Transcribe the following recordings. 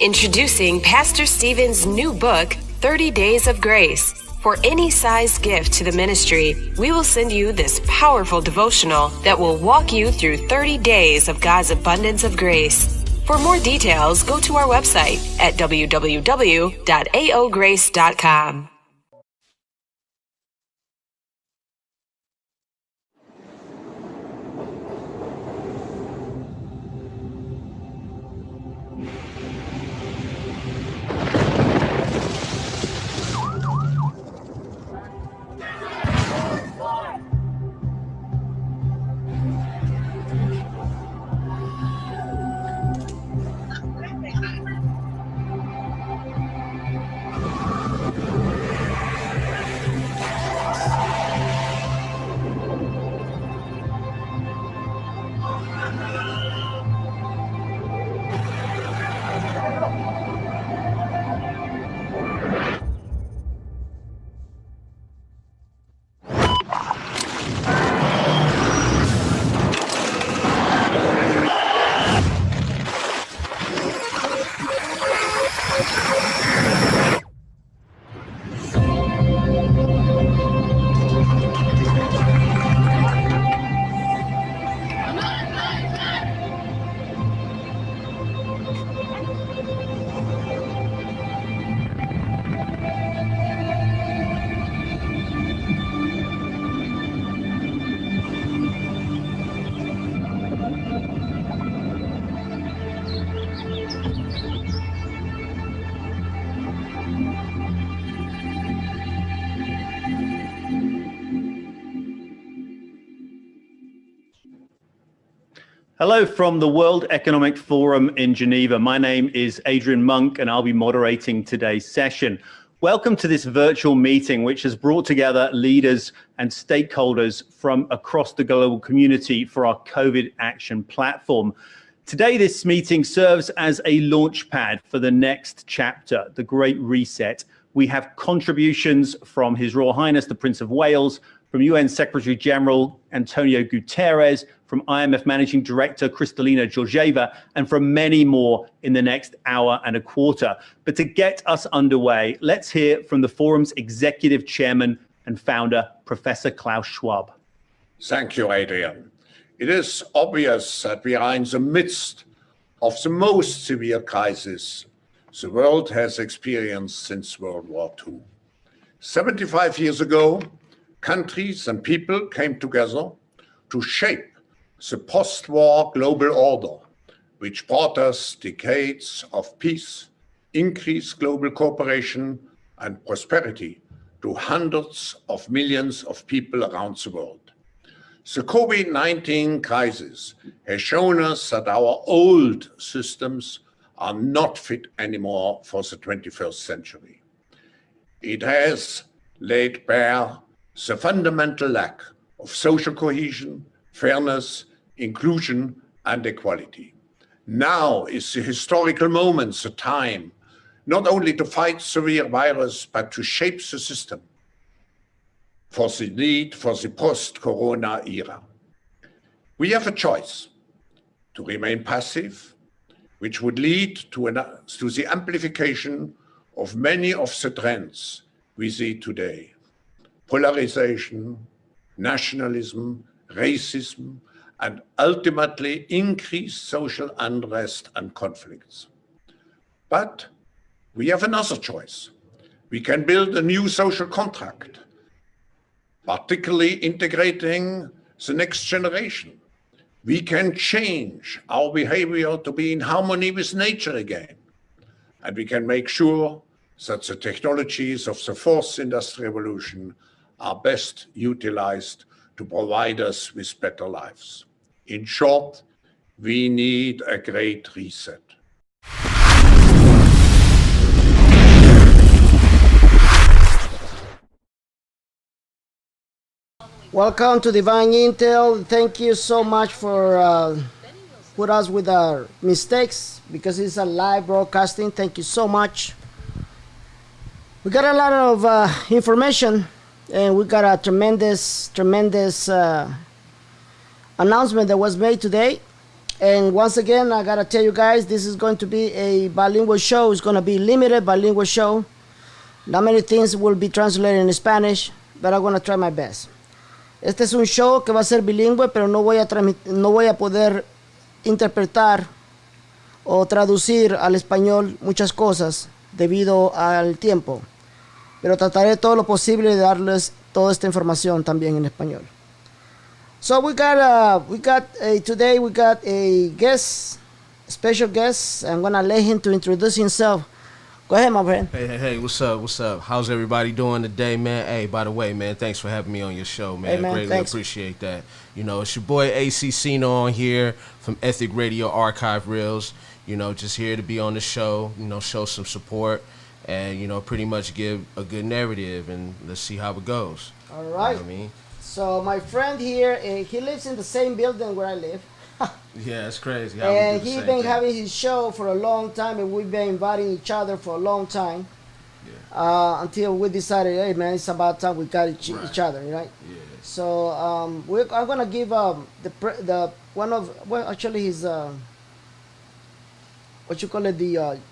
Introducing Pastor Stephen's new book, 30 Days of Grace. For any size gift to the ministry, we will send you this powerful devotional that will walk you through 30 days of God's abundance of grace. For more details, go to our website at www.aograce.com. Hello from the World Economic Forum in Geneva. My name is Adrian Monk and I'll be moderating today's session. Welcome to this virtual meeting, which has brought together leaders and stakeholders from across the global community for our COVID action platform. Today, this meeting serves as a launch pad for the next chapter, the Great Reset. We have contributions from His Royal Highness, the Prince of Wales, from UN Secretary General Antonio Guterres, from IMF Managing Director Kristalina Georgieva, and from many more in the next hour and a quarter. But to get us underway, let's hear from the forum's Executive Chairman and Founder, Professor Klaus Schwab. Thank you, Adrian. It is obvious that we are in the midst of the most severe crisis the world has experienced since World War II. 75 years ago, countries and people came together to shape the post-war global order, which brought us decades of peace, increased global cooperation and prosperity to hundreds of millions of people around the world. The COVID-19 crisis has shown us that our old systems are not fit anymore for the 21st century. It has laid bare the fundamental lack of social cohesion, fairness, inclusion, and equality. Now is the historical moment, the time, not only to fight severe virus, but to shape the system for the need for the post-corona era. We have a choice to remain passive, which would lead to the amplification of many of the trends we see today: polarization, nationalism, racism, and ultimately increased social unrest and conflicts. But we have another choice. We can build a new social contract, particularly integrating the next generation. We can change our behavior to be in harmony with nature again. And we can make sure that the technologies of the fourth industrial revolution are best utilized to provide us with better lives. In short, we need a great reset. Welcome to Divine Intel. Thank you so much for put us with our mistakes because it's a live broadcasting. Thank you so much. We got a lot of information, and we got a tremendous announcement that was made today. And once again, I gotta tell you guys, this is going to be a bilingual show. It's gonna be limited bilingual show. Not many things will be translated in Spanish, but I'm gonna try my best. Este es un show que va a ser bilingüe, pero no voy a poder interpretar o traducir al español muchas cosas debido al tiempo. Pero trataré todo lo posible de darles toda esta información también en español. So today we got a guest, special guest. I'm gonna let him to introduce himself. Go ahead, my friend. Hey, what's up? How's everybody doing today, man? Hey, by the way, man, thanks for having me on your show, man. Hey, man, Greatly thanks. appreciate that. You know, it's your boy AC Cino on here from Ethic Radio Archive Reels. You know, just here to be on the show, you know, show some support and, you know, pretty much give a good narrative and let's see how it goes. All right. You know what I mean? So my friend here, he lives in the same building where I live. Yeah, it's crazy. And he's been having his show for a long time, and we've been inviting each other for a long time. Yeah. Until we decided, hey man, it's about time we got each other, right? Yeah. So I'm gonna give his what you call it,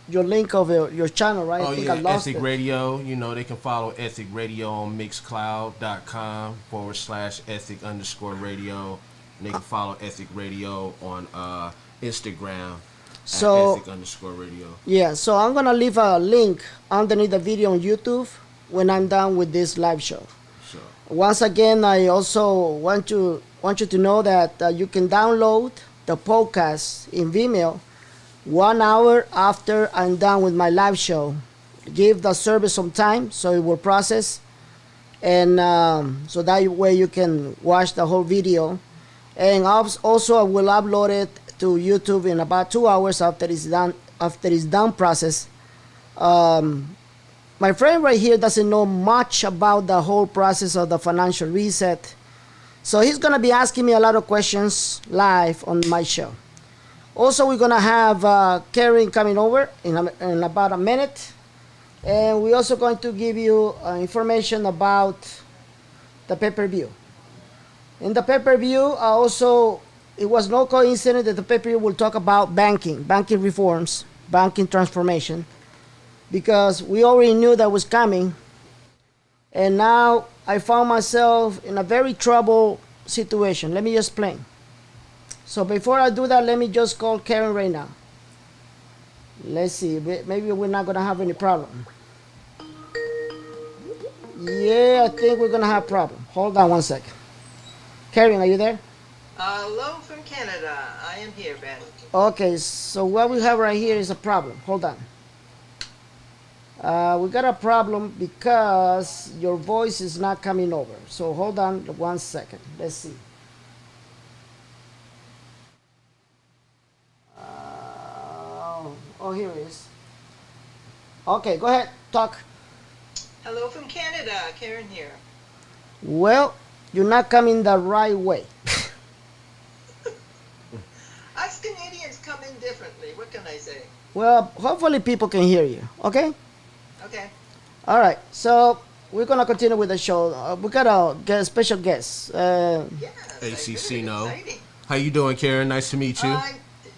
your link of your channel, right? Oh, I think yeah, I lost Ethic it. Radio. You know, they can follow Ethic Radio on mixcloud.com/ethic_radio. And they can follow Ethic Radio on Instagram So, at Ethic_radio. Yeah, so I'm gonna leave a link underneath the video on YouTube when I'm done with this live show. So, Once again, I also want you to know that you can download the podcast in Vimeo 1 hour after I'm done with my live show. Give the service some time so it will process, and so that way you can watch the whole video. And also I will upload it to YouTube in about 2 hours after it's done process. My friend right here doesn't know much about the whole process of the financial reset, so he's gonna be asking me a lot of questions live on my show. Also, we're gonna have Karen coming over in about a minute, and we're also going to give you information about the pay-per-view. In the pay-per-view, it was no coincidence that the pay-per-view will talk about banking reforms, banking transformation, because we already knew that was coming, and now I found myself in a very troubled situation. Let me just explain. So before I do that, let me just call Karen right now. Let's see, maybe we're not gonna have any problem. Yeah, I think we're gonna have problem. Hold on one second. Karen, are you there? Hello from Canada. I am here, Ben. Okay, so what we have right here is a problem. Hold on. We got a problem because your voice is not coming over. So hold on 1 second. Let's see. Oh, here it is. Okay, go ahead. Talk. Hello from Canada. Karen here. Well, you're not coming the right way. Us Canadians come in differently. What can I say? Well, hopefully people can hear you. Okay? Okay. All right. So we're going to continue with the show. We got a special guest. Yes. AC I Cino. exciting. how you doing, Karen? Nice to meet you.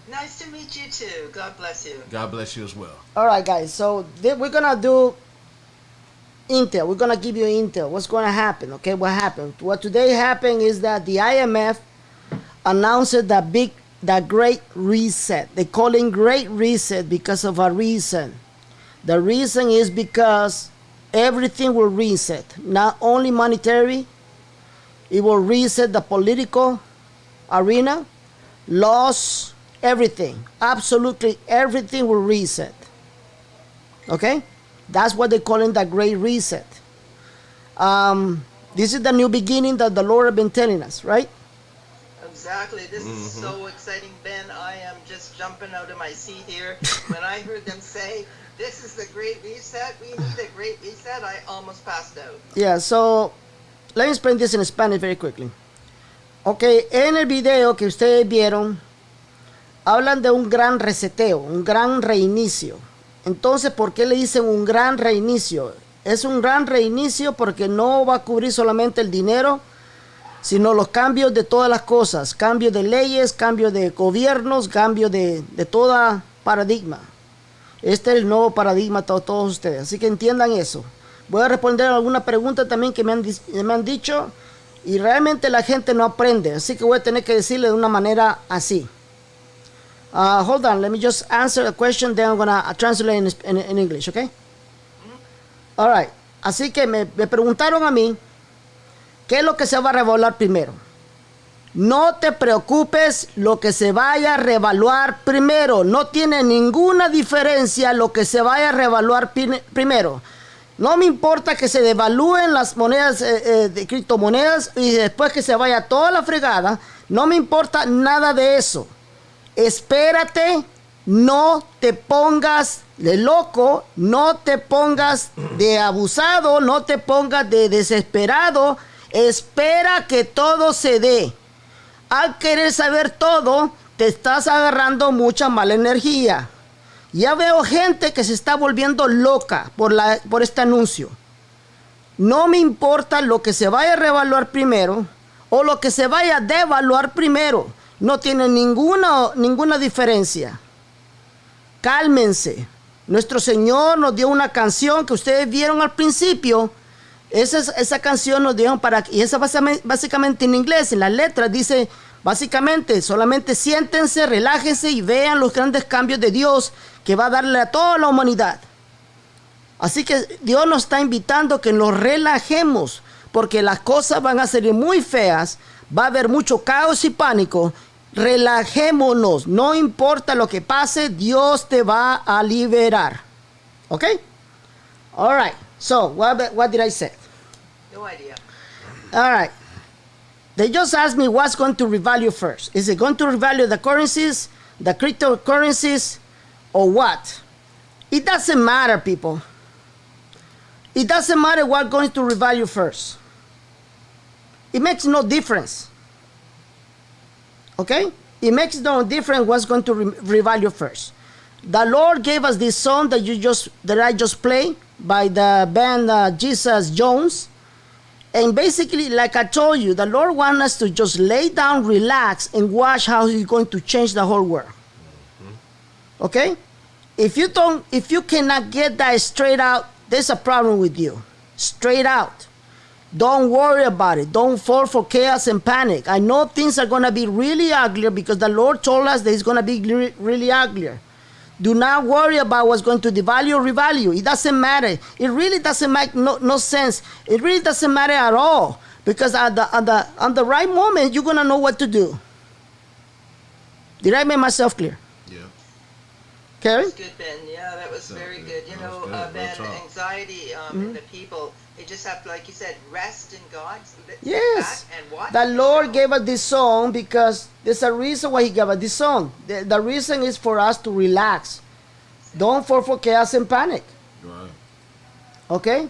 Nice to meet you too. God bless you. God bless you as well. All right, guys. So we're going to do intel. We're going to give you intel. What's going to happen? Okay, what happened? What today happened is that the IMF announced the Great Reset. They call it Great Reset because of a reason. The reason is because everything will reset. Not only monetary, it will reset the political arena, laws, everything. Absolutely everything will reset. Okay? That's what they call it the Great Reset. This is the new beginning that the Lord has been telling us, right? Exactly. This is so exciting, Ben. I am just jumping out of my seat here. When I heard them say, this is the Great Reset, we need a Great Reset, I almost passed out. Yeah, so let me explain this in Spanish very quickly. Ok, en el video que ustedes vieron, hablan de un gran reseteo, un gran reinicio. Entonces, ¿por qué le dicen un gran reinicio? Es un gran reinicio porque no va a cubrir solamente el dinero sino los cambios de todas las cosas, cambios de leyes, cambios de gobiernos, cambios de toda paradigma. Este es el nuevo paradigma para todos ustedes, así que entiendan eso. Voy a responder alguna pregunta también que me han dicho, y realmente la gente no aprende, así que voy a tener que decirle de una manera así. Hold on, let me just answer a question, then I'm gonna translate in English, okay? All right. Así que me preguntaron a mí, ¿qué es lo que se va a revaluar primero? No te preocupes lo que se vaya a revaluar primero. No tiene ninguna diferencia lo que se vaya a revaluar primero. No me importa que se devalúen las monedas de criptomonedas y después que se vaya toda la fregada. No me importa nada de eso. Espérate, no te pongas de loco, no te pongas de abusado, no te pongas de desesperado. Espera que todo se dé. Al querer saber todo, te estás agarrando mucha mala energía. Ya veo gente que se está volviendo loca por este anuncio. No me importa lo que se vaya a revaluar primero o lo que se vaya a devaluar primero. No tiene ninguna diferencia. Cálmense. Nuestro Señor nos dio una canción que ustedes vieron al principio. Esa canción nos dieron y esa básicamente en inglés, en las letras dice, básicamente, solamente siéntense, relájense y vean los grandes cambios de Dios que va a darle a toda la humanidad. Así que Dios nos está invitando a que nos relajemos, porque las cosas van a ser muy feas, va a haber mucho caos y pánico. Relajémonos, no importa lo que pase, Dios te va a liberar. ¿Ok? All right. So, what did I say? No idea. All right. They just asked me what's going to revalue first. Is it going to revalue the currencies, the cryptocurrencies, or what? It doesn't matter, people. It doesn't matter what's going to revalue first. It makes no difference. Okay? It makes no difference what's going to revalue first. The Lord gave us this song that I just played by the band Jesus Jones. And basically, like I told you, the Lord wants us to just lay down, relax, and watch how He's going to change the whole world. Okay? If you cannot get that straight out, there's a problem with you. Straight out. Don't worry about it. Don't fall for chaos and panic. I know things are going to be really ugly because the Lord told us that it's going to be really uglier. Do not worry about what's going to devalue or revalue. It doesn't matter. It really doesn't make no sense. It really doesn't matter at all. Because on the right moment, you're going to know what to do. Did I make myself clear? Yeah. Karen? That's good, Ben. Yeah, that was very good. You know, Ben, anxiety in the people, they just have to, like you said, rest in God. Yes. And watch The Lord gave us this song because there's a reason why He gave us this song. The reason is for us to relax. Don't fall for chaos and panic. Right. Okay?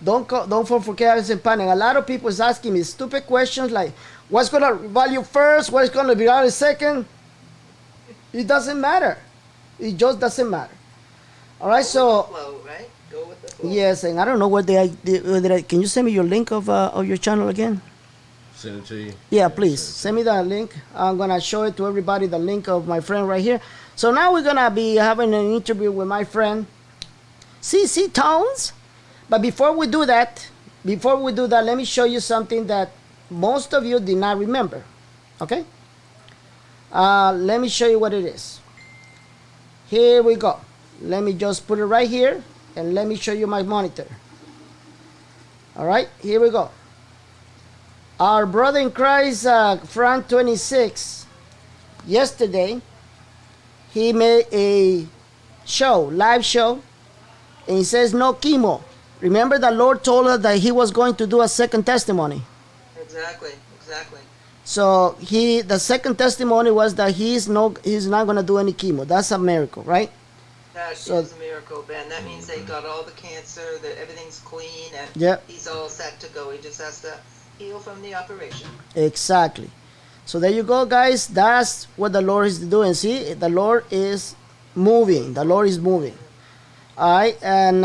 Don't fall for chaos and panic. A lot of people is asking me stupid questions like, what's going to value first? What's going to be value second? It doesn't matter. It just doesn't matter. All right, so flow, right? Go with the flow. yes, and I don't know where can you send me your link of your channel again? Send it to you. Yeah, please send me that link. I'm gonna show it to everybody. The link of my friend right here. So now we're gonna be having an interview with my friend CC Tones. But before we do that, let me show you something that most of you did not remember. Okay? Let me show you what it is. Here we go. Let me just put it right here and let me show you my monitor. All right, here we go. Our brother in Christ, Frank 26, yesterday, he made a live show, and he says no chemo. Remember the Lord told us that He was going to do a second testimony. Exactly. So the second testimony was that he's not going to do any chemo. That's a miracle, right? That is a miracle, Ben. That means they got all the cancer, that everything's clean, and he's all set to go. He just has to heal from the operation. Exactly. So there you go, guys. That's what the Lord is doing. See, the Lord is moving. The Lord is moving. All right, and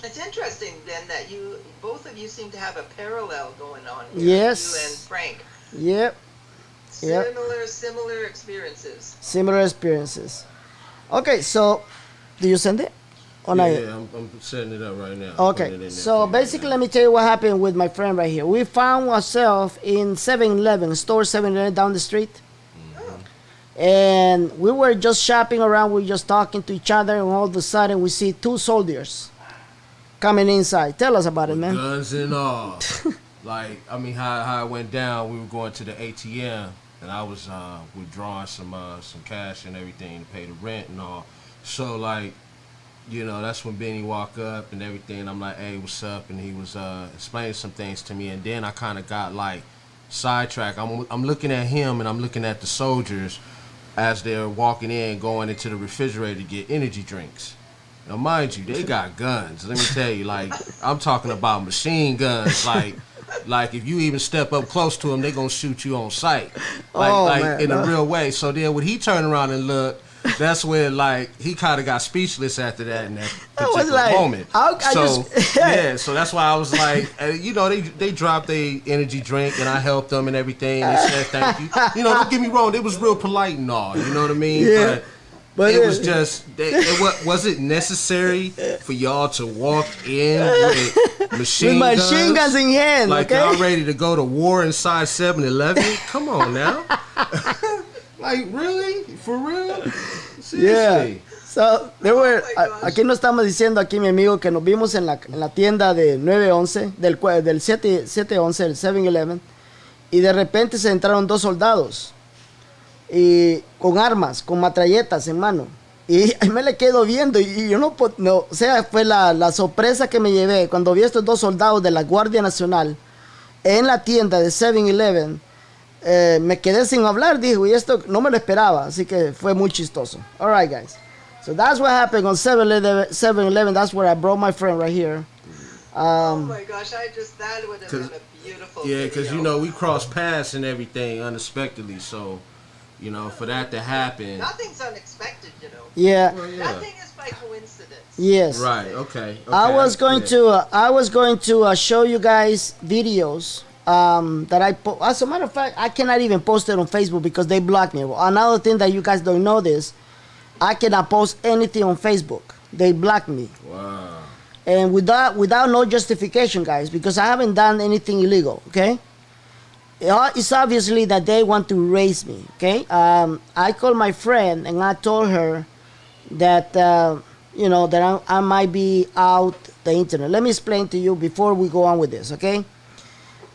it's interesting, Ben, that both both of you seem to have a parallel going on here. Yes. You and Frank. Yep. Yep. Similar experiences. Similar experiences. Okay, so do you send it? Or not yet? Yeah, I'm setting it up right now. Okay, so basically, let me tell you what happened with my friend right here. We found ourselves in 7-Eleven, store 7-Eleven down the street. And we were just shopping around, we were just talking to each other, and all of a sudden we see 2 soldiers coming inside. Tell us about it, man. Guns and all. Like, I mean, how it went down, we were going to the ATM, and I was withdrawing some cash and everything to pay the rent and all. So, like, you know, that's when Benny walked up and everything. I'm like, hey, what's up? And he was explaining some things to me. And then I kind of got, like, sidetracked. I'm looking at him and I'm looking at the soldiers as they're walking in, going into the refrigerator to get energy drinks. Now, mind you, they got guns. Let me tell you, like, I'm talking about machine guns. Like if you even step up close to them, they gonna shoot you on sight. Like in a real way. So then when he turned around and looked, that's when, like, he kind of got speechless after that in that particular moment. So that's why I was like, you know, they dropped their energy drink and I helped them and everything. They said thank you. You know, don't get me wrong, it was real polite and all. You know what I mean? Yeah. But it was just, was it necessary for y'all to walk in with machine guns in hand? Like y'all ready to go to war inside 7-Eleven? Come on now. Like, really? For real? Seriously? Yeah. So, aquí nos estamos diciendo aquí mi amigo que nos vimos en la tienda de 911, del 711, el 7-Eleven, y de repente se entraron 2 soldados y con armas, con matralletas en mano. Y ahí me le quedo viendo y yo no, o sea, fue la sorpresa que me llevé cuando vi a estos 2 soldados de la Guardia Nacional en la tienda de 7-Eleven. Me quedé sin hablar, dijo, y esto no me lo esperaba, así que fue muy chistoso. All right, guys. So that's what happened on 7-Eleven. That's where I brought my friend right here. Oh my gosh, that would have been a beautiful Yeah, because, video. you know, we crossed paths and everything unexpectedly, so, you know, for that to happen. Nothing's unexpected, you know. Yeah. Well, yeah. Nothing is by coincidence. Yes. Right, okay. I was going to show you guys videos that as a matter of fact, I cannot even post it on Facebook because they blocked me. Another thing that you guys don't know this, I cannot post anything on Facebook. They blocked me. Wow. And without no justification, guys, because I haven't done anything illegal, okay? It's obviously that they want to erase me, okay? I called my friend and I told her that, you know, that I might be out the internet. Let me explain to you before we go on with this, okay?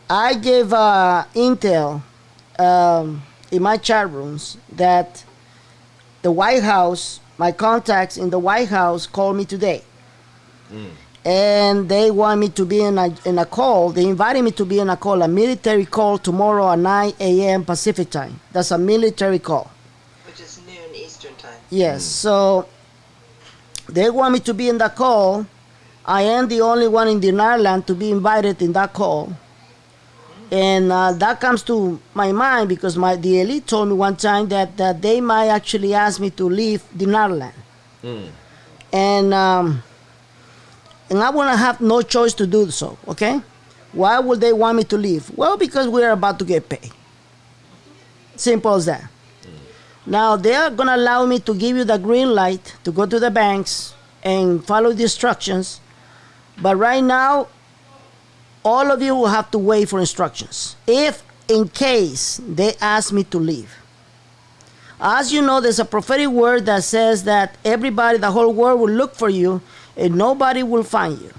I gave intel in my chat rooms that the White House, my contacts in the White House called me today. And they want me to be in a call. They invited me to be in a call, a military call tomorrow at 9 a.m. Pacific time. That's a military call. Which is noon Eastern time. Yes, so they want me to be in that call. I am the only one in Dinar land to be invited in that call. And that comes to my mind because the elite told me one time that they might actually ask me to leave Dinar land. And I want to have no choice to do so, okay? Why would they want me to leave? Well, because we're about to get paid. Simple as that. Now, they are going to allow me to give you the green light to go to the banks and follow the instructions. But right now, all of you will have to wait for instructions if in case they ask me to leave. As you know, there's a prophetic word that says that everybody, the whole world will look for you and nobody will find you.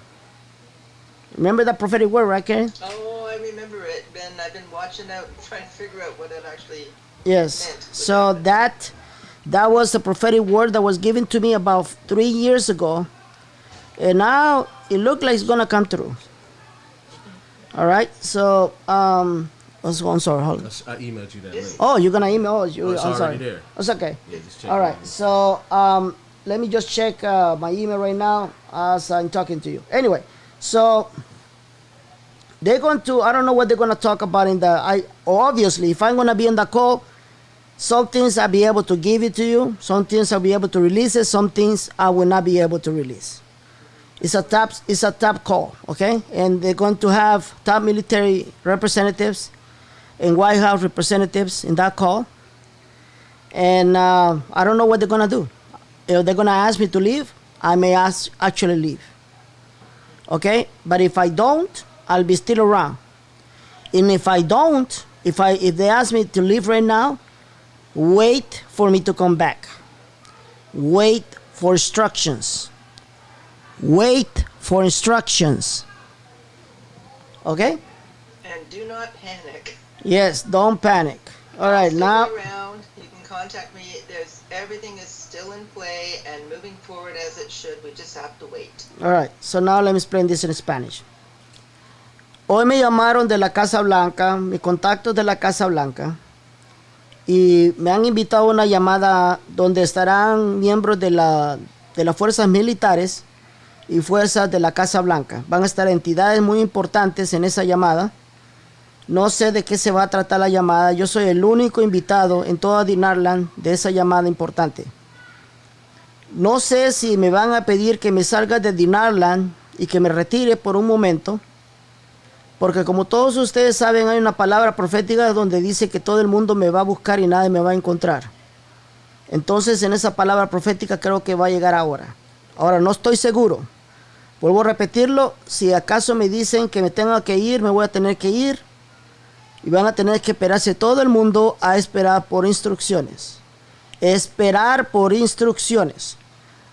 Remember that prophetic word, right, Karen? Oh, I remember it, Ben. I've been watching out and trying to figure out what it actually Yes. meant. So that was a prophetic word that was given to me about 3 years ago. And now it looks like it's going to come through. All right, so I'm sorry, hold on. I emailed you that link. Oh, you're gonna email? Oh, I'm already sorry. there. It's okay. Yeah, just check All it right, out. so let me just check my email right now as I'm talking to you. Anyway, so they're going to, I don't know what they're gonna talk about obviously, if I'm gonna be in the call, some things I'll be able to give it to you, some things I'll be able to release it, some things I will not be able to release. It's a top call, okay? And they're going to have top military representatives and White House representatives in that call. And I don't know what they're gonna do. If they're gonna ask me to leave, I may actually leave. Okay? But if I don't, I'll be still around. And if I don't, if they ask me to leave right now, wait for me to come back. Wait for instructions. Wait for instructions. Okay? And do not panic. Yes, don't panic. All right, Stick now. around. You can contact me. Everything is still in play and moving forward as it should. We just have to wait. All right, so now let me explain this in Spanish. Hoy me llamaron de la Casa Blanca, mis contactos de la Casa Blanca, y me han invitado a una llamada donde estarán miembros de las fuerzas militares y fuerzas de la Casa Blanca. Van a estar entidades muy importantes en esa llamada. No sé de qué se va a tratar la llamada. Yo soy el único invitado en toda Dinarland de esa llamada importante. No sé si me van a pedir que me salga de Dinarland y que me retire por un momento. Porque como todos ustedes saben, hay una palabra profética donde dice que todo el mundo me va a buscar y nadie me va a encontrar. Entonces en esa palabra profética creo que va a llegar ahora. Ahora no estoy seguro. Vuelvo a repetirlo. Si acaso me dicen que me tenga que ir, me voy a tener que ir. Y van a tener que esperarse todo el mundo a esperar por instrucciones. Esperar por instrucciones.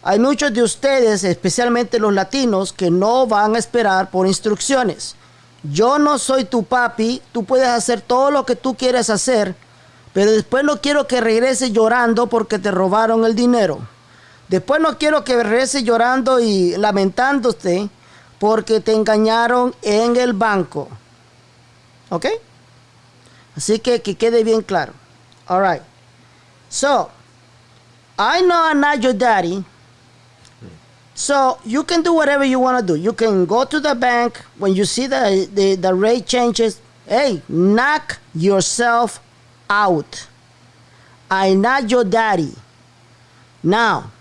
Hay muchos de ustedes, especialmente los latinos, que no van a esperar por instrucciones. Yo no soy tu papi. Tú puedes hacer todo lo que tú quieres hacer, pero después no quiero que regreses llorando porque te robaron el dinero. Después no quiero que regreses llorando y lamentándote porque te engañaron en el banco. ¿Ok? Así que quede bien claro. All right. So, I know I'm not your daddy. So, you can do whatever you want to do. You can go to the bank when you see the rate changes. Hey, knock yourself out. I'm not your daddy. Now,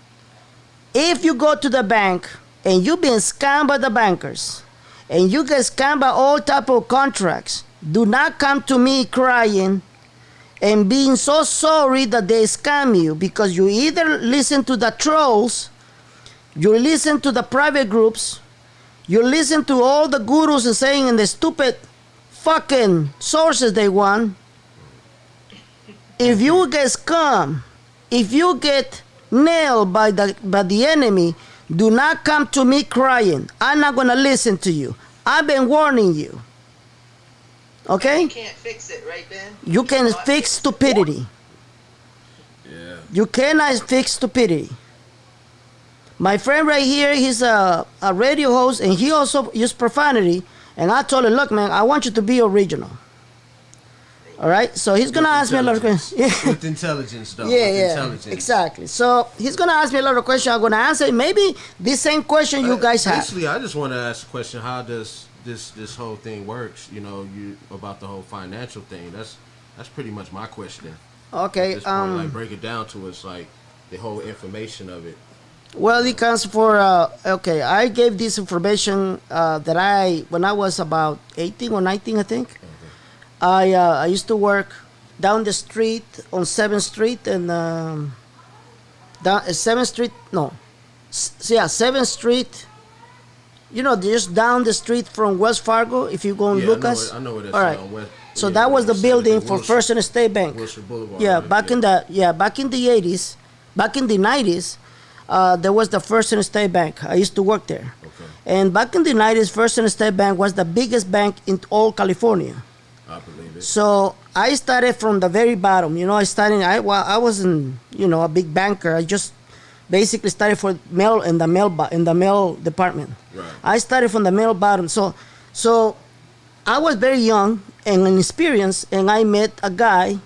if you go to the bank and you've been scammed by the bankers and you get scammed by all type of contracts, do not come to me crying and being so sorry that they scam you, because you either listen to the trolls, you listen to the private groups, you listen to all the gurus and saying in the stupid fucking sources they want. If you get scammed, if you get nailed by the enemy, do not come to me crying. I'm not gonna listen to you. I've been warning you. Okay? You can't fix it, right, Ben? You can fix stupidity. Yeah. You cannot fix stupidity. My friend right here, he's a radio host, and he also used profanity. And I told him, look, man, I want you to be original. All right? So he's going to ask me a lot of questions. Yeah. With intelligence, though. Yeah, with yeah, intelligence. exactly. So he's going to ask me a lot of questions. I'm going to answer maybe this same question you guys have. Basically, I just want to ask a question. How does this whole thing works? You know, about the whole financial thing. That's pretty much my question. Okay. At this point, like, break it down to us, like the whole information of it. Well, it comes for, okay, I gave this information when I was about 18 or 19, I think. Okay. I used to work down the street on 7th Street and down 7th Street, no. 7th Street. You know, just down the street from Wells Fargo, if you go and Lucas. I know where that's all right. West, so yeah, that was the building for Wilshire, First and State Bank. Wilshire Boulevard. Yeah, right? back in the 80s, back in the 90s, there was the First and State Bank. I used to work there. Okay. And back in the 90s, First and State Bank was the biggest bank in all California. I believe it. So I started from the very bottom. You know, I wasn't, you know, a big banker. I just basically started for mail in the mail department. Right. I started from the mail bottom. So I was very young and inexperienced, and I met a guy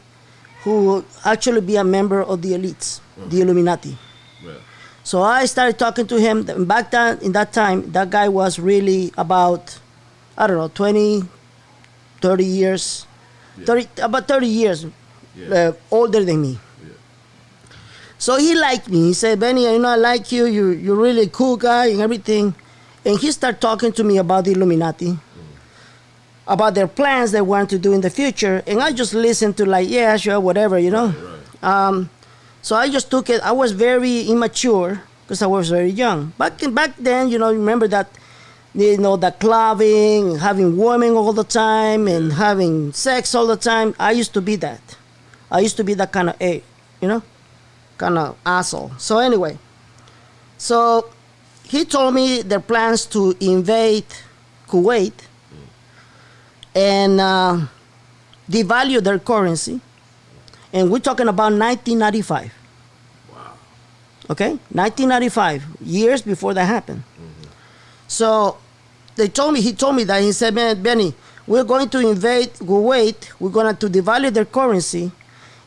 who actually be a member of the elites, the Illuminati. Right. So I started talking to him. Back then, in that time, that guy was really about, I don't know, 20, 30 years, Yeah. about 30 years Yeah. older than me. Yeah. So he liked me. He said, Benny, you know, I like you. You're really a cool guy and everything. And he started talking to me about the Illuminati, about their plans they want to do in the future. And I just listened to like, yeah, sure, whatever, you know. Right. So I just took it. I was very immature because I was very young. Back then, you know, remember that, you know, the clubbing, having women all the time and having sex all the time. I used to be that. I used to be that kind of kind of asshole. So anyway, so he told me their plans to invade Kuwait and devalue their currency. And we're talking about 1995. Wow. Okay? 1995, years before that happened. So he told me that. He said, man, Benny, we're going to invade Kuwait. We're going to devalue their currency.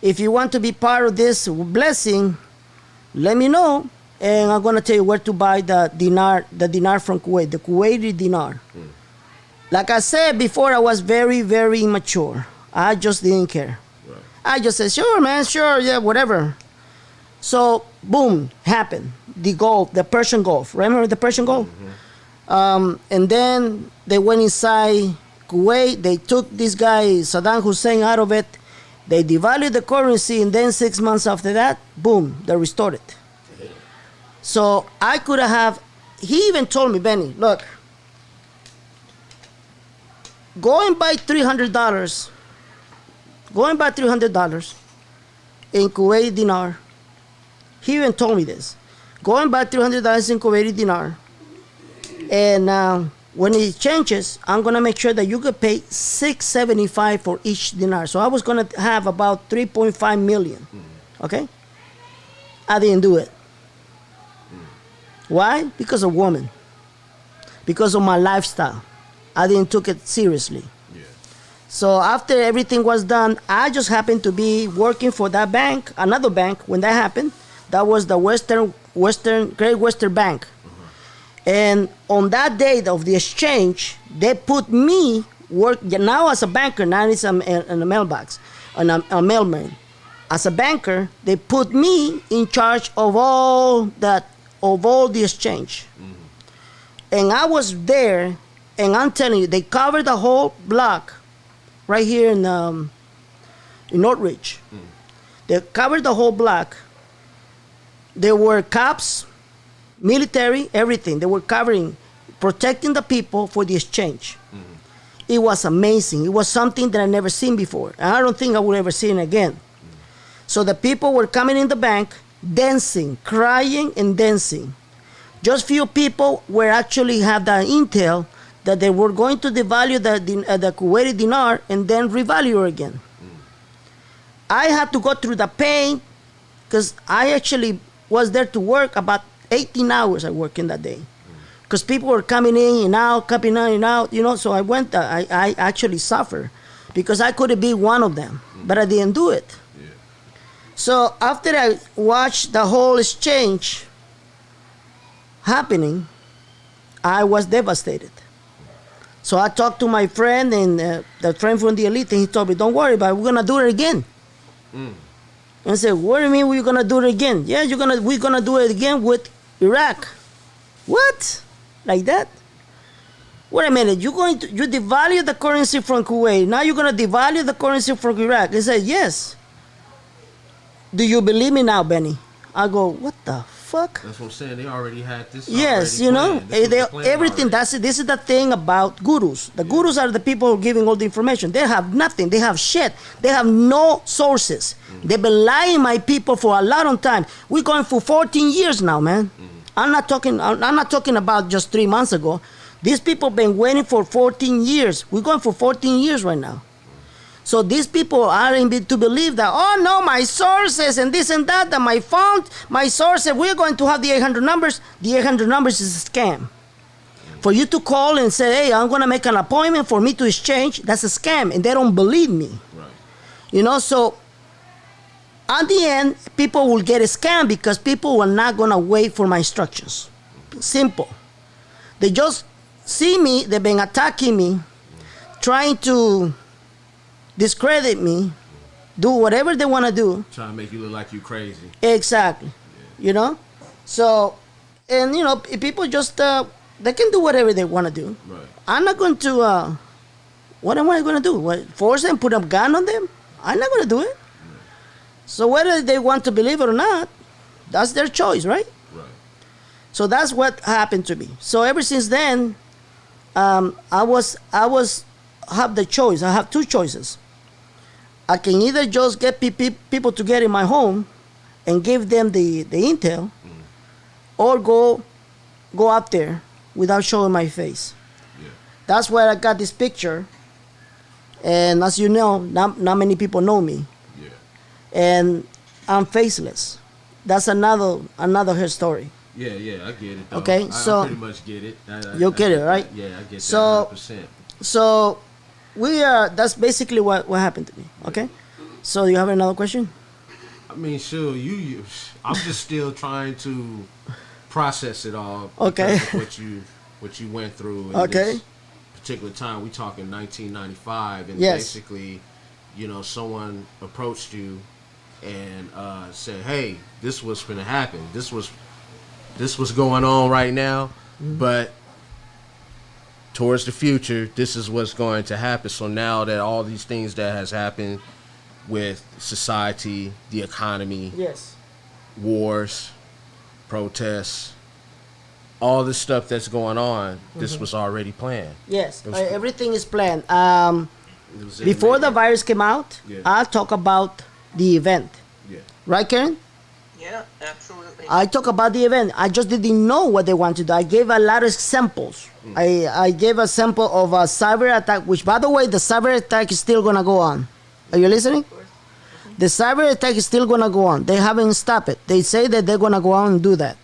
If you want to be part of this blessing, let me know. And I'm going to tell you where to buy the dinar from Kuwait, the Kuwaiti dinar. Like I said before, I was very, very immature. I just didn't care. Right. I just said, sure, man, sure, yeah, whatever. So, boom, happened. The Persian Gulf. Remember the Persian Gulf? And then they went inside Kuwait. They took this guy, Saddam Hussein, out of it. They devalued the currency, and then 6 months after that, boom, they restored it. So I could have, he even told me, Benny, look, go and buy $300 in Kuwaiti dinar. He even told me this. Go and buy $300 in Kuwaiti dinar. And when it changes, I'm going to make sure that you could pay $675 for each dinar. So I was going to have about 3.5 million. Okay? I didn't do it. Why? Because of woman. Because of my lifestyle. I didn't took it seriously. Yeah. So after everything was done, I just happened to be working for that bank, another bank, when that happened. That was the Great Western Bank. And on that day of the exchange, they put me work now as a banker. Now it's in a mailbox, a mailman. As a banker, they put me in charge of all the exchange. And I was there, and I'm telling you, they covered the whole block, right here in Northridge. They covered the whole block. There were cops, military, everything. They were covering, protecting the people for the exchange. It was amazing. It was something that I never seen before. And I don't think I would ever see it again. So the people were coming in the bank, dancing, crying and dancing. Just few people were actually had the intel that they were going to devalue the Kuwaiti dinar and then revalue again. I had to go through the pain because I actually was there to work about 18 hours. I worked in that day because people were coming in and out, coming in and out, you know. So I went. I actually suffered because I could be one of them, but I didn't do it. Yeah. So after I watched the whole exchange happening, I was devastated. So I talked to my friend and the friend from the elite, and he told me, "Don't worry about it. We're gonna do it again." And I said, "What do you mean we're gonna do it again?" "Yeah, we're gonna do it again with Iraq." "What? Like that?" "Wait a minute, you devalue the currency from Kuwait. Now you're gonna devalue the currency from Iraq." I said, "Yes." "Do you believe me now, Benny?" I go, "What the fuck?" That's what I'm saying. They already had this. Yes, you know, everything. This is the thing about gurus. The gurus are the people who are giving all the information. They have nothing. They have shit. They have no sources. They've been lying my people for a lot of time. We're going for 14 years now, man. I'm not talking about just 3 months ago. These people been waiting for 14 years. We're going for 14 years right now. So these people are to believe that, oh no, my sources and this and that my phone, my sources, we're going to have the 800 numbers. The 800 numbers is a scam. For you to call and say, "Hey, I'm going to make an appointment for me to exchange," that's a scam, and they don't believe me. Right. You know, so at the end, people will get a scam because people are not going to wait for my instructions. Simple. They just see me, they've been attacking me, trying to discredit me, do whatever they want to do. Trying to make you look like you crazy. Exactly. Yeah. You know? So, and you know, people just They can do whatever they want to do. Right. I'm not going to. What am I going to do? What, force them, put a gun on them? I'm not going to do it. So whether they want to believe it or not, that's their choice, right? Right. So that's what happened to me. So ever since then, I have the choice. I have two choices. I can either just get people to get in my home and give them the intel, or go out there without showing my face. Yeah. That's where I got this picture. And as you know, not many people know me. Yeah. And I'm faceless. That's another her story. Yeah, I get it. Though. Okay, I pretty much get it. You get it, right? Yeah, I get So, that 100%. So that's basically what happened to me. Okay. So you have another question? I mean, sure, I'm just still trying to process it all. Okay. Because of what you went through. In Okay. This particular time, we talking 1995, and Yes. basically, someone approached you and said, "Hey, this was going to happen. This was going on right now, but towards the future, this is what's going to happen." So now that all these things that has happened with society, the economy, Yes. wars, protests, all this stuff that's going on, this was already planned. Yes. It was- Everything is planned. It was in Before the making. virus came out, Yeah. I'll talk about the event. Yeah. Right, Karen? Yeah, absolutely. I talk about the event. I just didn't know what they want to do. I gave a lot of samples. I gave a sample of a cyber attack, which, by the way, the cyber attack is still going to go on. Are you listening? The cyber attack is still going to go on. They haven't stopped it. They say that they're going to go on and do that.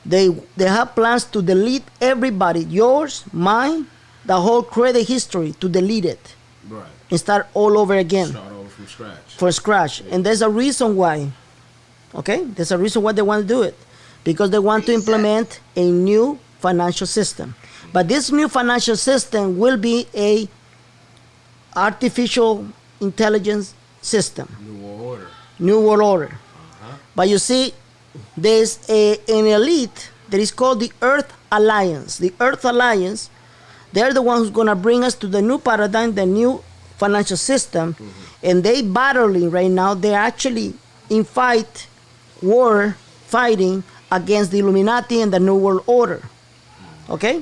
They have plans to delete everybody, yours, mine, the whole credit history, to delete it Right. and start all over again. Start over from scratch. For scratch. And there's a reason why. Okay? There's a reason why they want to do it. Because they want to implement a new financial system. But this new financial system will be a artificial intelligence system. New World Order. New World Order. But you see, there's an elite that is called the Earth Alliance. The Earth Alliance, they're the ones who's going to bring us to the new paradigm, the new financial system. And they battling right now. They're actually in fighting against the Illuminati and the New World Order. Okay?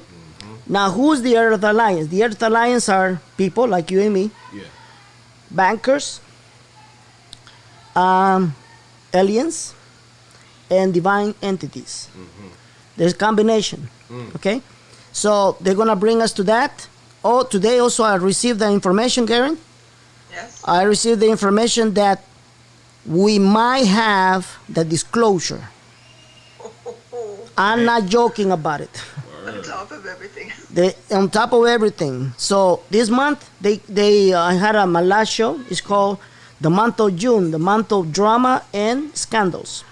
Now, who's the Earth Alliance? The Earth Alliance are people like you and me, Yeah. bankers, aliens, and divine entities. There's a combination. Okay? So they're going to bring us to that. Oh, today also I received the information, Karen. Yes. I received the information that we might have the disclosure. I'm not joking about it. On top of everything. On top of everything. So this month, they had my last show. It's called the month of June, the month of drama and scandals.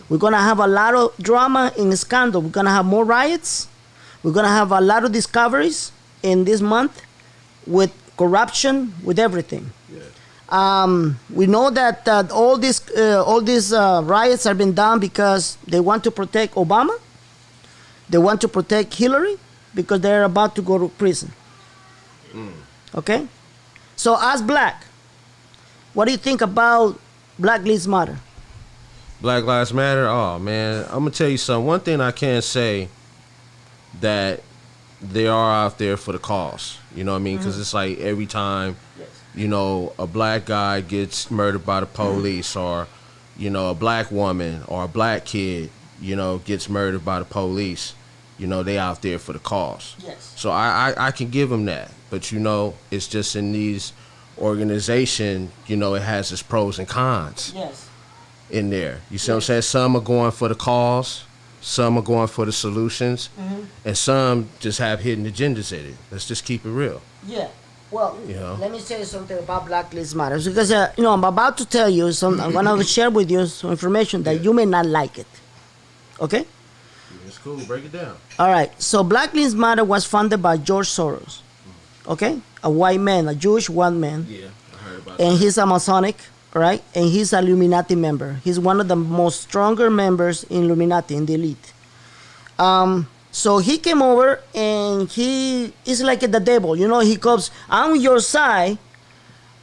We're going to have a lot of drama and scandal. We're going to have more riots. We're going to have a lot of discoveries in this month with corruption, with everything. We know that all these riots have been done because they want to protect Obama. They want to protect Hillary because they're about to go to prison. Okay? So as Black, what do you think about Black Lives Matter? Black Lives Matter. Oh man, I'm gonna tell you something. One thing I can say that they are out there for the cause. You know what I mean? Because it's like every time, a black guy gets murdered by the police, or a black woman or a black kid, gets murdered by the police. They out there for the cause. Yes. So I can give them that, but it's just in these organization, it has its pros and cons. Yes. In there. You see what I'm saying? Some are going for the cause, some are going for the solutions, and some just have hidden agendas in it. Let's just keep it real. Yeah. Well, know? let me tell you something about Black Lives Matter. Because, I'm about to tell you some, I'm going to share with you some information that you may not like it. Okay? It's cool. Break it down. All right. So Black Lives Matter was funded by George Soros. Okay? A white man, a Jewish white man. Yeah, I heard about And that. he's a Masonic, right? And he's an Illuminati member. He's one of the most stronger members in Illuminati, in the elite. So he came over and he is like the devil. You know, he comes, I'm on your side.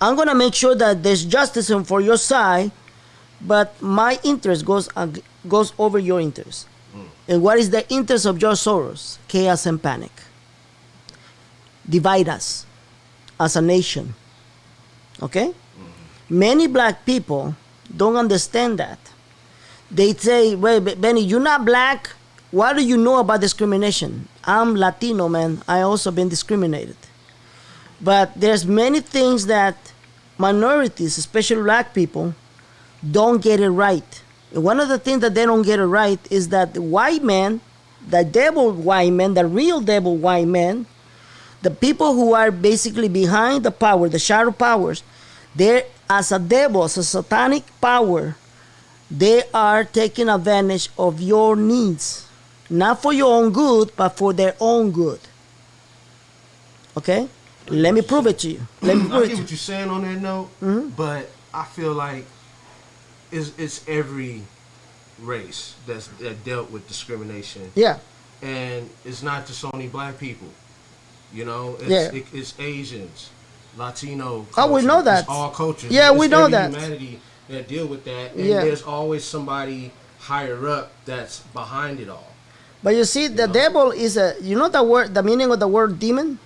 I'm going to make sure that there's justice for your side, but my interest goes over your interest. And what is the interest of George Soros? Chaos and panic. Divide us as a nation. Okay? Many black people don't understand that. They say, wait, Benny, you're not black. What do you know about discrimination? I'm Latino, man. I also been discriminated. But there's many things that minorities, especially black people, don't get it right. And one of the things that they don't get it right is that the white man, the devil white man, the real devil white man, the people who are basically behind the power, the shadow powers, they're as a devil, as a satanic power, they are taking advantage of your needs. Not for your own good, but for their own good. Okay? Let me prove it to you. I get what you're saying on that note, but I feel like it's every race that dealt with discrimination. Yeah. And it's not just only black people. You know, it's Asians, Latino culture. Oh, we know that. It's all cultures. Yeah, we know that. Humanity that deal with that, and there's always somebody higher up that's behind it all. But you see, the devil is you know the meaning of the word demon?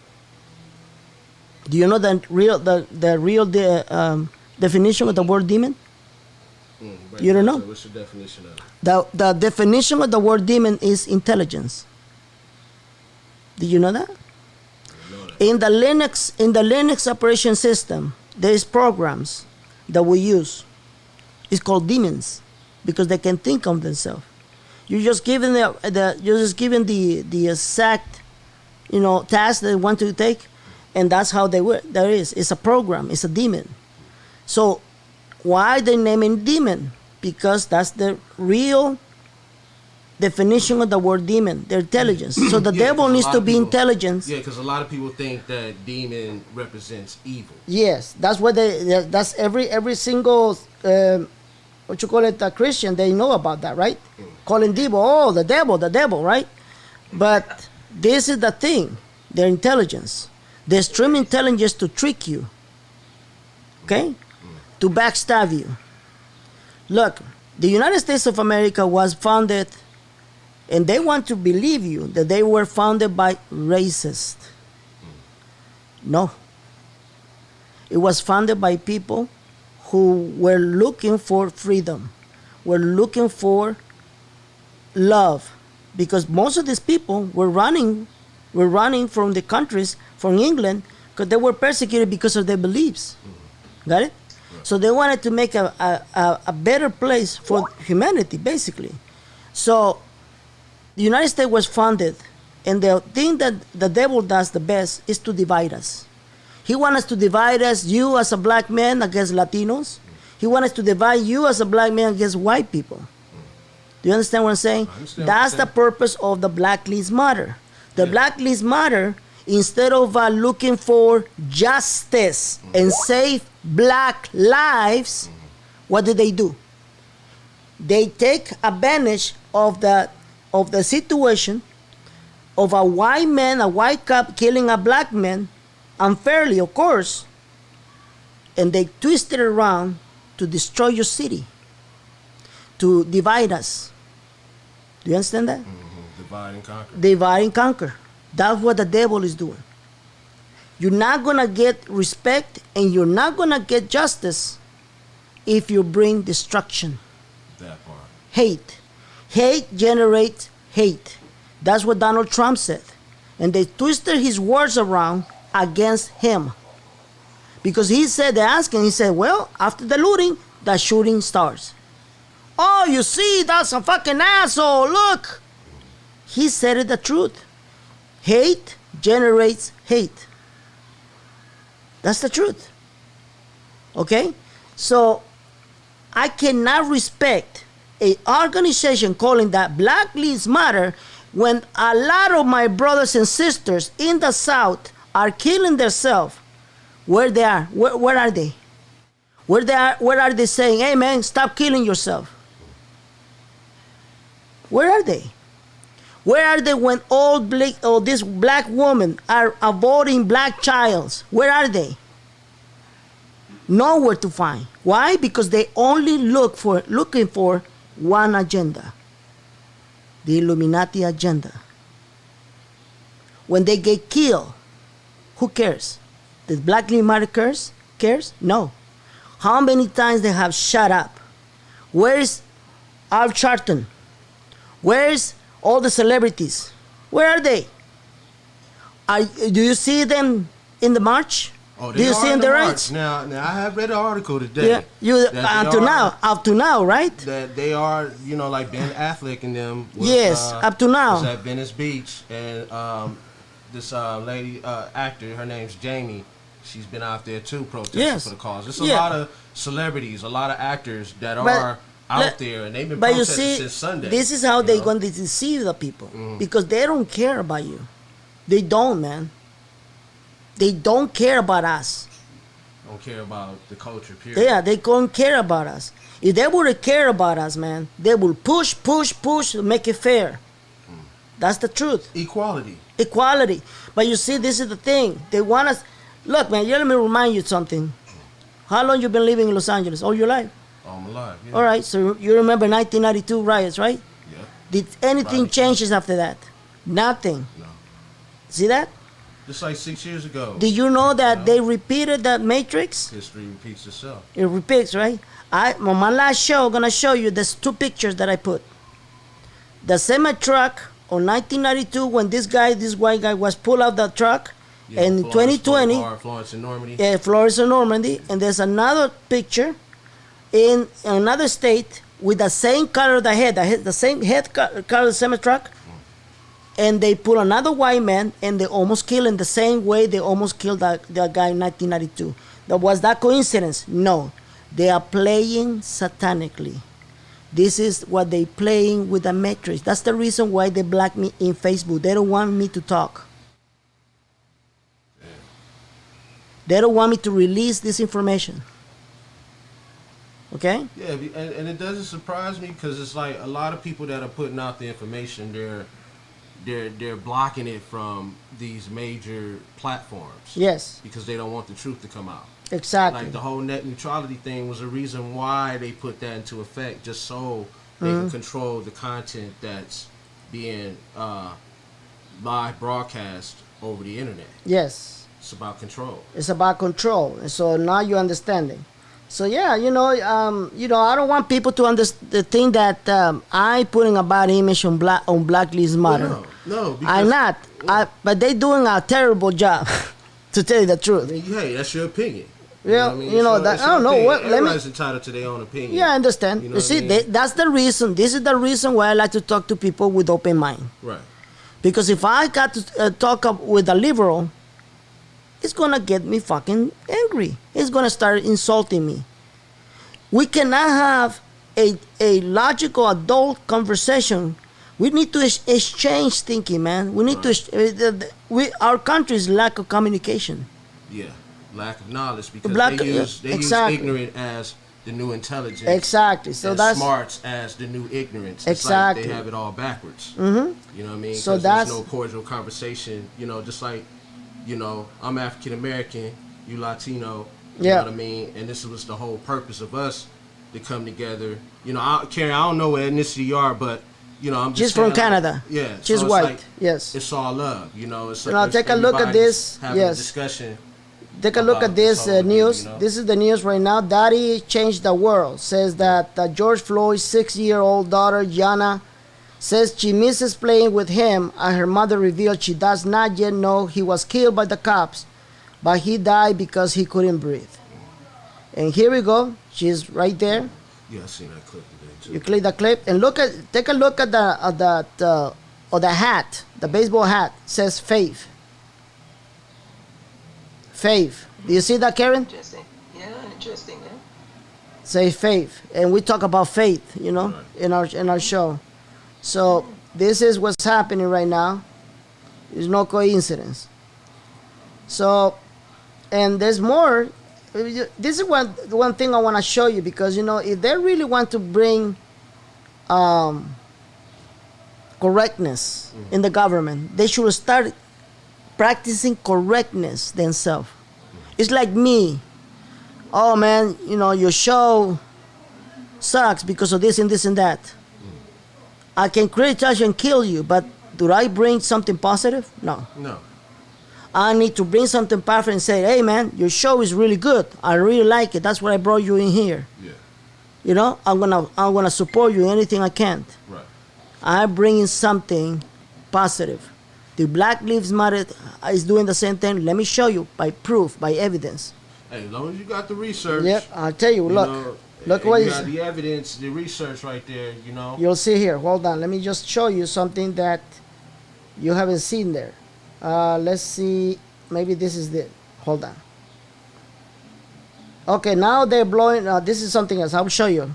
Do you know the real definition of the word demon? You don't know? What's the definition of it? The definition of the word demon is intelligence. Did you know that? In the Linux operation system, there is programs that we use. It's called demons because they can think of themselves. You're just given the exact, task they want to take, and that's how they work. There is. It's a program. It's a demon. So why they name it demon? Because that's the real definition of the word demon, their intelligence. So the devil needs to be intelligence. Yeah, because a lot of people think that demon represents evil. Yes, that's what that's every single Christian, they know about that, right? Calling devil, the devil, right? But this is the thing, their intelligence. The extreme intelligence to trick you, okay? To backstab you. Look, the United States of America was founded, and they want to believe you that they were founded by racists. No. It was founded by people who were looking for freedom, were looking for love, because most of these people were running from the countries, from England, because they were persecuted because of their beliefs. Got it? So they wanted to make a better place for humanity, basically. So the United States was founded, and the thing that the devil does the best is to divide us. He wants us to divide us, you as a black man against Latinos. He wants us to divide you as a black man against white people. Do you understand what I'm saying? That's the purpose of the Black Lives Matter. The Black Lives Matter, instead of looking for justice and save black lives, what do? They take advantage of the situation of a white man, a white cop killing a black man, unfairly, of course, and they twist it around to destroy your city, to divide us. Do you understand that? Divide and conquer. Divide and conquer. That's what the devil is doing. You're not going to get respect, and you're not going to get justice if you bring destruction. That part. Hate. Hate generates hate. That's what Donald Trump said. And they twisted his words around against him. Because he said, he said, well, after the looting, the shooting starts. Oh, you see, that's a fucking asshole, look. He said it the truth. Hate generates hate. That's the truth. Okay? So, I cannot respect an organization calling that Black Lives Matter when a lot of my brothers and sisters in the South are killing themselves. Where they are? Where are they? Where are they saying, hey man, stop killing yourself? Where are they? Where are they when all black or these black women are aborting black childs? Where are they? Nowhere to find. Why? Because they only looking for one agenda. The Illuminati agenda. When they get killed, who cares? The Black Lives Matter cares? No. How many times they have shut up? Where's Al Sharpton? Where's all the celebrities? Where are they? Do you see them in the march? Oh, do you see in the rights? Now I have read an article today. Yeah, up to now, right? That they are, like Ben Affleck and them. Yes, up to now. Was at Venice Beach, and this lady actor, her name's Jamie. She's been out there too protesting for the cause. There's a lot of celebrities, a lot of actors that are out there, and they've been protesting since Sunday. This is how they're going to deceive the people, because they don't care about you. They don't, man. They don't care about us. Don't care about the culture, period. Yeah, they don't care about us. If they would care about us, man, they will push to make it fair. That's the truth. Equality. But you see, this is the thing. They want us. Look, man, let me remind you something. How long you been living in Los Angeles? All your life? All my life, yeah. All right, so you remember 1992 riots, right? Yeah. Did anything changes after that? Nothing. No. See that? Just like 6 years ago. Did you know that they repeated that matrix? History repeats itself. It repeats, right? On my last show, I'm going to show you these two pictures that I put. The semi-truck on 1992 when this white guy was pulled out the truck. Yeah, in 2020, Florence and Normandy. Yeah, Florence and Normandy. And there's another picture in another state with the same color of the head, the same head color of the semi-truck. And they put another white man, and they almost killed in the same way they almost killed that guy in 1992. Was that coincidence? No. They are playing satanically. This is what they playing with the matrix. That's the reason why they block me in Facebook. They don't want me to talk. They don't want me to release this information. Okay? Yeah, and it doesn't surprise me because it's like a lot of people that are putting out the information, they're blocking it from these major platforms. Yes. Because they don't want the truth to come out. Exactly. Like the whole net neutrality thing was a reason why they put that into effect, just so they can control the content that's being live broadcast over the internet. Yes. It's about control. It's about control. And so now you're understanding. So yeah, I don't want people to think that I putting a bad image on Black Lives Matter. Well, no, I'm not. But they're doing a terrible job, to tell you the truth. I mean, hey, that's your opinion. Yeah, I don't know what. Everybody's entitled to their own opinion. Yeah, I understand. You see, that's the reason. This is the reason why I like to talk to people with open mind. Right. Because if I got to talk with a liberal, it's gonna get me fucking angry. It's gonna start insulting me. We cannot have a logical adult conversation. We need to exchange thinking, man. We need to. Our country's lack of communication. Yeah, lack of knowledge because they use ignorant as the new intelligence. Exactly. So that's smarts as the new ignorance. Exactly. It's like they have it all backwards. Mm-hmm. You know what I mean? So that's there's no cordial conversation. Just like. I'm African American, you Latino, you know what I mean? And this was the whole purpose of us to come together. Karen, I don't know what ethnicity you are, but, I'm just from Canada. Yeah. She's white, yes. It's all love, It's take a look at this. Having a discussion. Take a look at this news. This is the news right now. Daddy changed the world. Says that George Floyd's 6-year-old daughter, Gianna, says she misses playing with him, and her mother revealed she does not yet know he was killed by the cops, but he died because he couldn't breathe. And here we go. She's right there. Yeah, I seen that clip today too. You click the clip and take a look at the hat, the baseball hat. It says faith. Faith. Do you see that, Karen? Interesting. Yeah, interesting. Yeah. Say faith, and we talk about faith, in our show. So this is what's happening right now. It's no coincidence. So, and there's more. This is one thing I want to show you because if they really want to bring correctness in the government. They should start practicing correctness themselves. It's like me. Oh man, you know, your show sucks because of this and this and that. I can criticize and kill you, but do I bring something positive? No. No. I need to bring something positive and say, hey man, your show is really good. I really like it. That's why I brought you in here. Yeah. You know, I'm gonna support you in anything I can. Right. I'm bringing something positive. The Black Lives Matter is doing the same thing. Let me show you by proof, by evidence. Hey, as long as you got the research. Yep, I'll tell you. Look, look what you got the evidence, the research right there. You know. You'll see here. Hold on. Let me just show you something that you haven't seen there. Let's see. Maybe this is it. Hold on. Okay, now they're blowing. This is something else. I'll show you.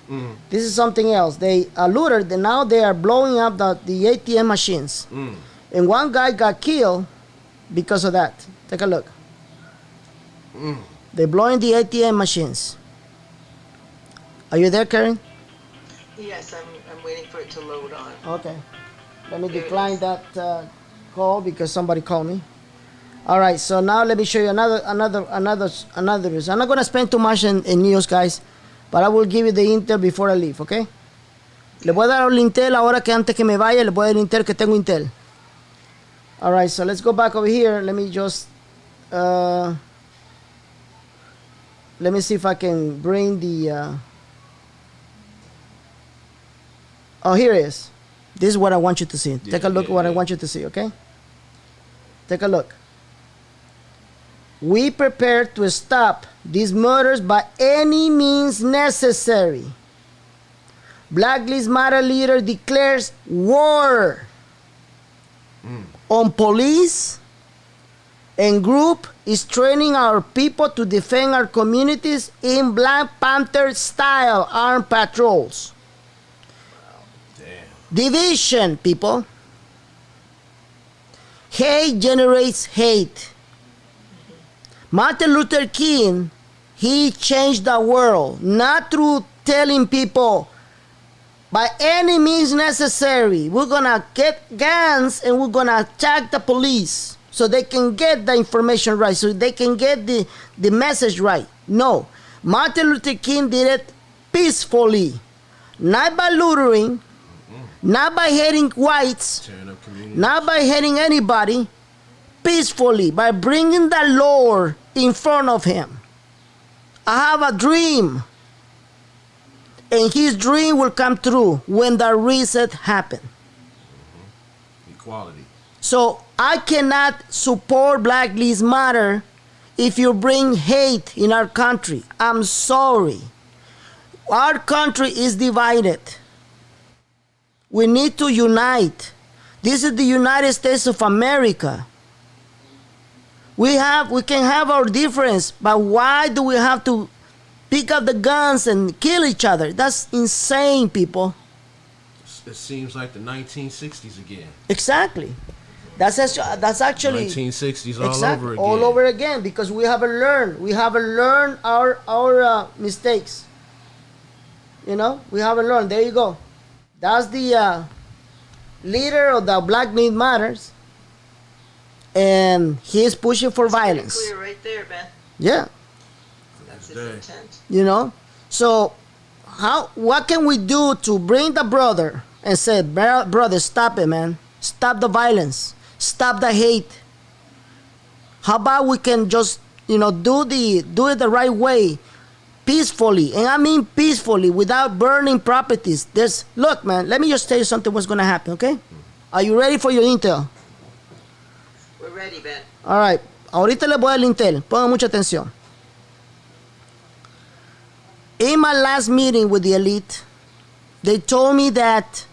This is something else. They looted. Now they are blowing up the ATM machines. And one guy got killed because of that. Take a look. They're blowing the ATM machines. Are you there, Karen? Yes, I'm waiting for it to load on. Okay. Let me decline that call because somebody called me. All right, so now let me show you another reason. I'm not going to spend too much in news, guys, but I will give you the intel before I leave, okay? Le voy a dar el intel ahora que antes que me vaya, le voy a dar el intel que tengo intel. All right, so let's go back over here. Let me just, let me see if I can bring the, oh, here it is. This is what I want you to see. Take a look at what I want you to see, okay? Take a look. We prepare to stop these murders by any means necessary. Black Lives Matter leader declares war on police and group is training our people to defend our communities in Black Panther style armed patrols. Division, people. Hate generates hate. Martin Luther King, he changed the world, not through telling people, by any means necessary, we're gonna get guns and we're gonna attack the police so they can get the information right, so they can get the message right. No, Martin Luther King did it peacefully, not by looting, not by hating whites, not by hating anybody, peacefully, by bringing the Lord in front of him. I have a dream, and his dream will come true when the reset happens. Equality. So I cannot support Black Lives Matter if you bring hate in our country. I'm sorry. Our country is divided. We need to unite. This is the United States of America. We can have our difference, but why do we have to pick up the guns and kill each other? That's insane, people. It seems like the 1960s again. Exactly. That's actually 1960s all over again because we haven't learned. We haven't learned our mistakes. You know, we haven't learned. There you go. That's the leader of the Black Lives Matters. And he is pushing for violence. Clear right there, Ben. Yeah. That's his intent. You know? So what can we do to bring the brother and say, brother, stop it, man. Stop the violence. Stop the hate. How about we can just, do it the right way, peacefully. And I mean peacefully, without burning properties. Look, man, let me just tell you something what's going to happen, okay? Are you ready for your intel? We're ready, Ben. All right. Ahorita les voy a dar el intel. Pongan mucha atención. In my last meeting with the elite, they told me that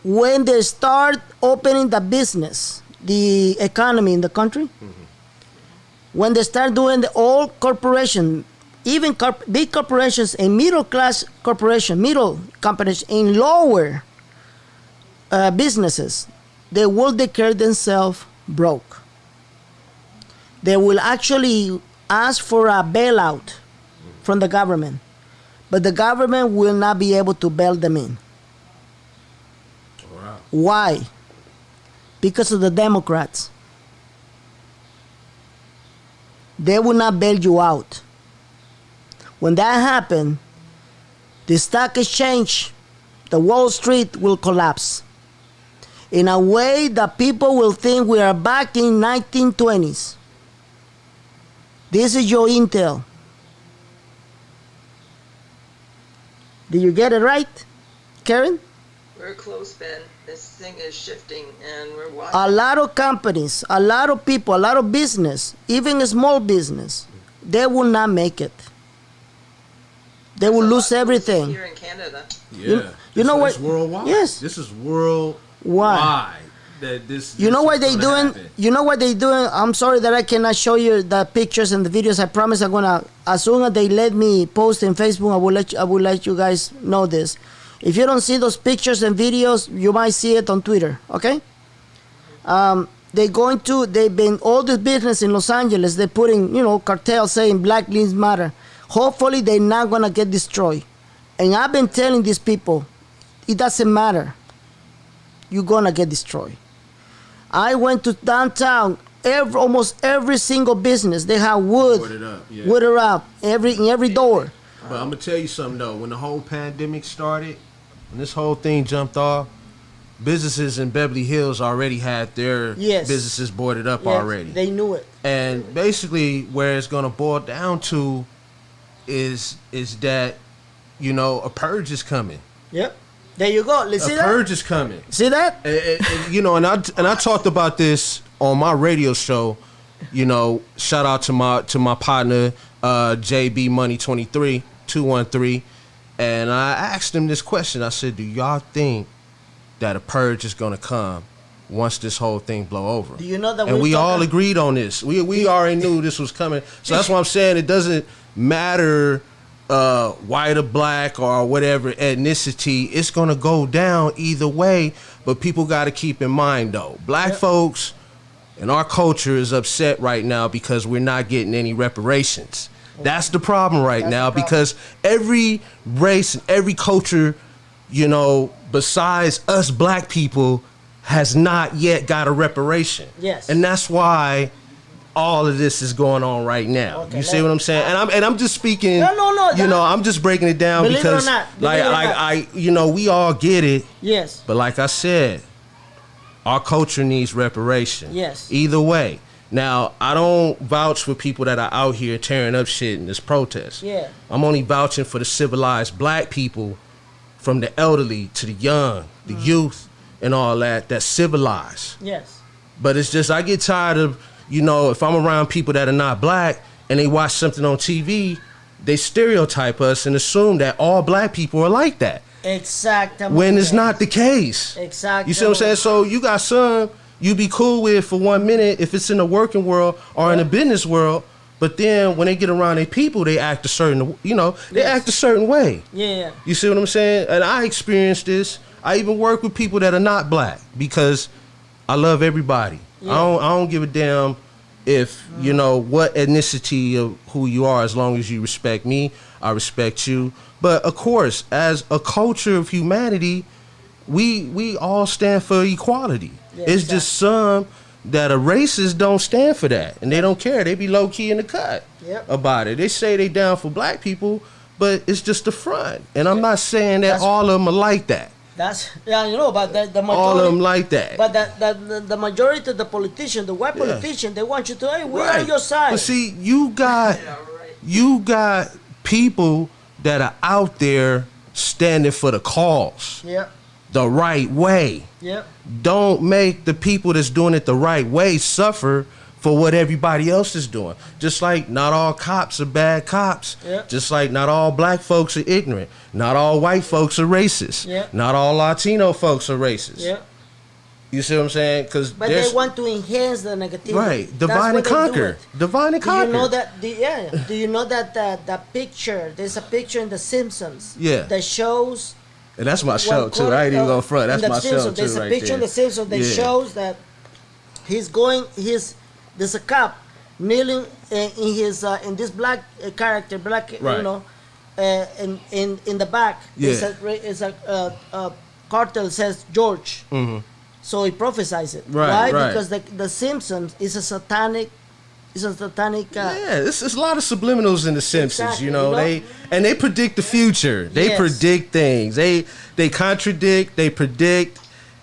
when they start opening the business, the economy in the country, when they start doing all corporations, even big corporations and middle class corporations, middle companies and lower businesses, they will declare themselves broke. They will actually ask for a bailout from the government, but the government will not be able to bail them in. Wow. Why? Because of the Democrats. They will not bail you out. When that happened, the stock exchange, the Wall Street will collapse in a way that people will think we are back in 1920s. This is your intel. Did you get it right, Karen? We're close, Ben. This thing is shifting, and we're watching. A lot of companies, a lot of people, a lot of business, even a small business, they will not make it. They will lose everything. Here in Canada. Yeah. You know what? It's worldwide. Yes. This is worldwide. Why? That this. You know this what is they gonna doing? happen. You know what they doing? I'm sorry that I cannot show you the pictures and the videos. I promise I'm gonna, as soon as they let me post in Facebook, I will let you guys know this. If you don't see those pictures and videos, you might see it on Twitter. Okay? They've been all this business in Los Angeles. They're putting, cartels saying Black Lives Matter. Hopefully they're not gonna get destroyed. And I've been telling these people, it doesn't matter. You're gonna get destroyed. I went to downtown. Almost every single business, they have wood, Boarded up, yeah. wooded up, in every door. But I'm gonna tell you something though. When the whole pandemic started, when this whole thing jumped off, businesses in Beverly Hills already had their businesses boarded up already. They knew it. And basically, where it's gonna boil down to is that a purge is coming. Yep. There you go. Let's see A that. purge is coming. See that? And I talked about this on my radio show. Shout out to my partner JB Money 213, and I asked him this question. I said, "Do y'all think that a purge is gonna come once this whole thing blow over?" Do you know that? And we all agreed on this. We already knew this was coming. So that's why I'm saying it doesn't matter white or black or whatever ethnicity. It's gonna go down either way. But people got to keep in mind though, black folks and our culture is upset right now because we're not getting any reparations. That's the problem right now, because every race and every culture, besides us black people, has not yet got a reparation. Yes. And that's why all of this is going on right now. Okay, you see what I'm saying? And I'm just speaking. No. I'm just breaking it down Believe it or because, not, we all get it. Yes. But like I said, our culture needs reparation. Yes. Either way. Now, I don't vouch for people that are out here tearing up shit in this protest. Yeah. I'm only vouching for the civilized black people, from the elderly to the young, the youth, and all that's civilized. Yes. But it's just, I get tired of, if I'm around people that are not black and they watch something on TV, they stereotype us and assume that all black people are like that. Exactly. When it's not the case. Exactly. You see what I'm saying? So you got some you be cool with for 1 minute if it's in the working world or in the business world, but then when they get around their people, they act a certain, act a certain way. Yeah. You see what I'm saying? And I experienced this. I even work with people that are not black because I love everybody. Yeah. I don't give a damn if, what ethnicity of who you are, as long as you respect me, I respect you. But of course, as a culture of humanity, we all stand for equality. Yeah, it's just some that are racist don't stand for that, and they don't care. They be low key in the cut about it. They say they down for black people, but it's just the front. And I'm not saying that all of them are like that. That's but the majority, all of them like that. But the majority of the politicians, the white politicians, they want you to, hey, we're on your side. But see, you got people that are out there standing for the cause. Yeah. The right way. Yep. Don't make the people that's doing it the right way suffer for what everybody else is doing. Just like not all cops are bad cops. Yep. Just like not all black folks are ignorant. Not all white folks are racist. Yep. Not all Latino folks are racist. Yep. You see what I'm saying? But they want to enhance the negativity. Right. Divide and conquer. Divide and conquer. Do you know that? Do you know that the picture? There's a picture in The Simpsons. Yeah. That shows. And that's my show too. I ain't even gonna front. That's my show too. There's right a picture there. in The Simpsons that shows that there's a cop kneeling in this black character, in the back. Yeah. It's a cartel says George. So he prophesies it. Right, Why? right. Because the Simpsons is a satanic. It's a satanic. Yeah, it's a lot of subliminals in the Simpsons. Exactly, You know, they predict the future. They Yes. predict things. They contradict. They predict,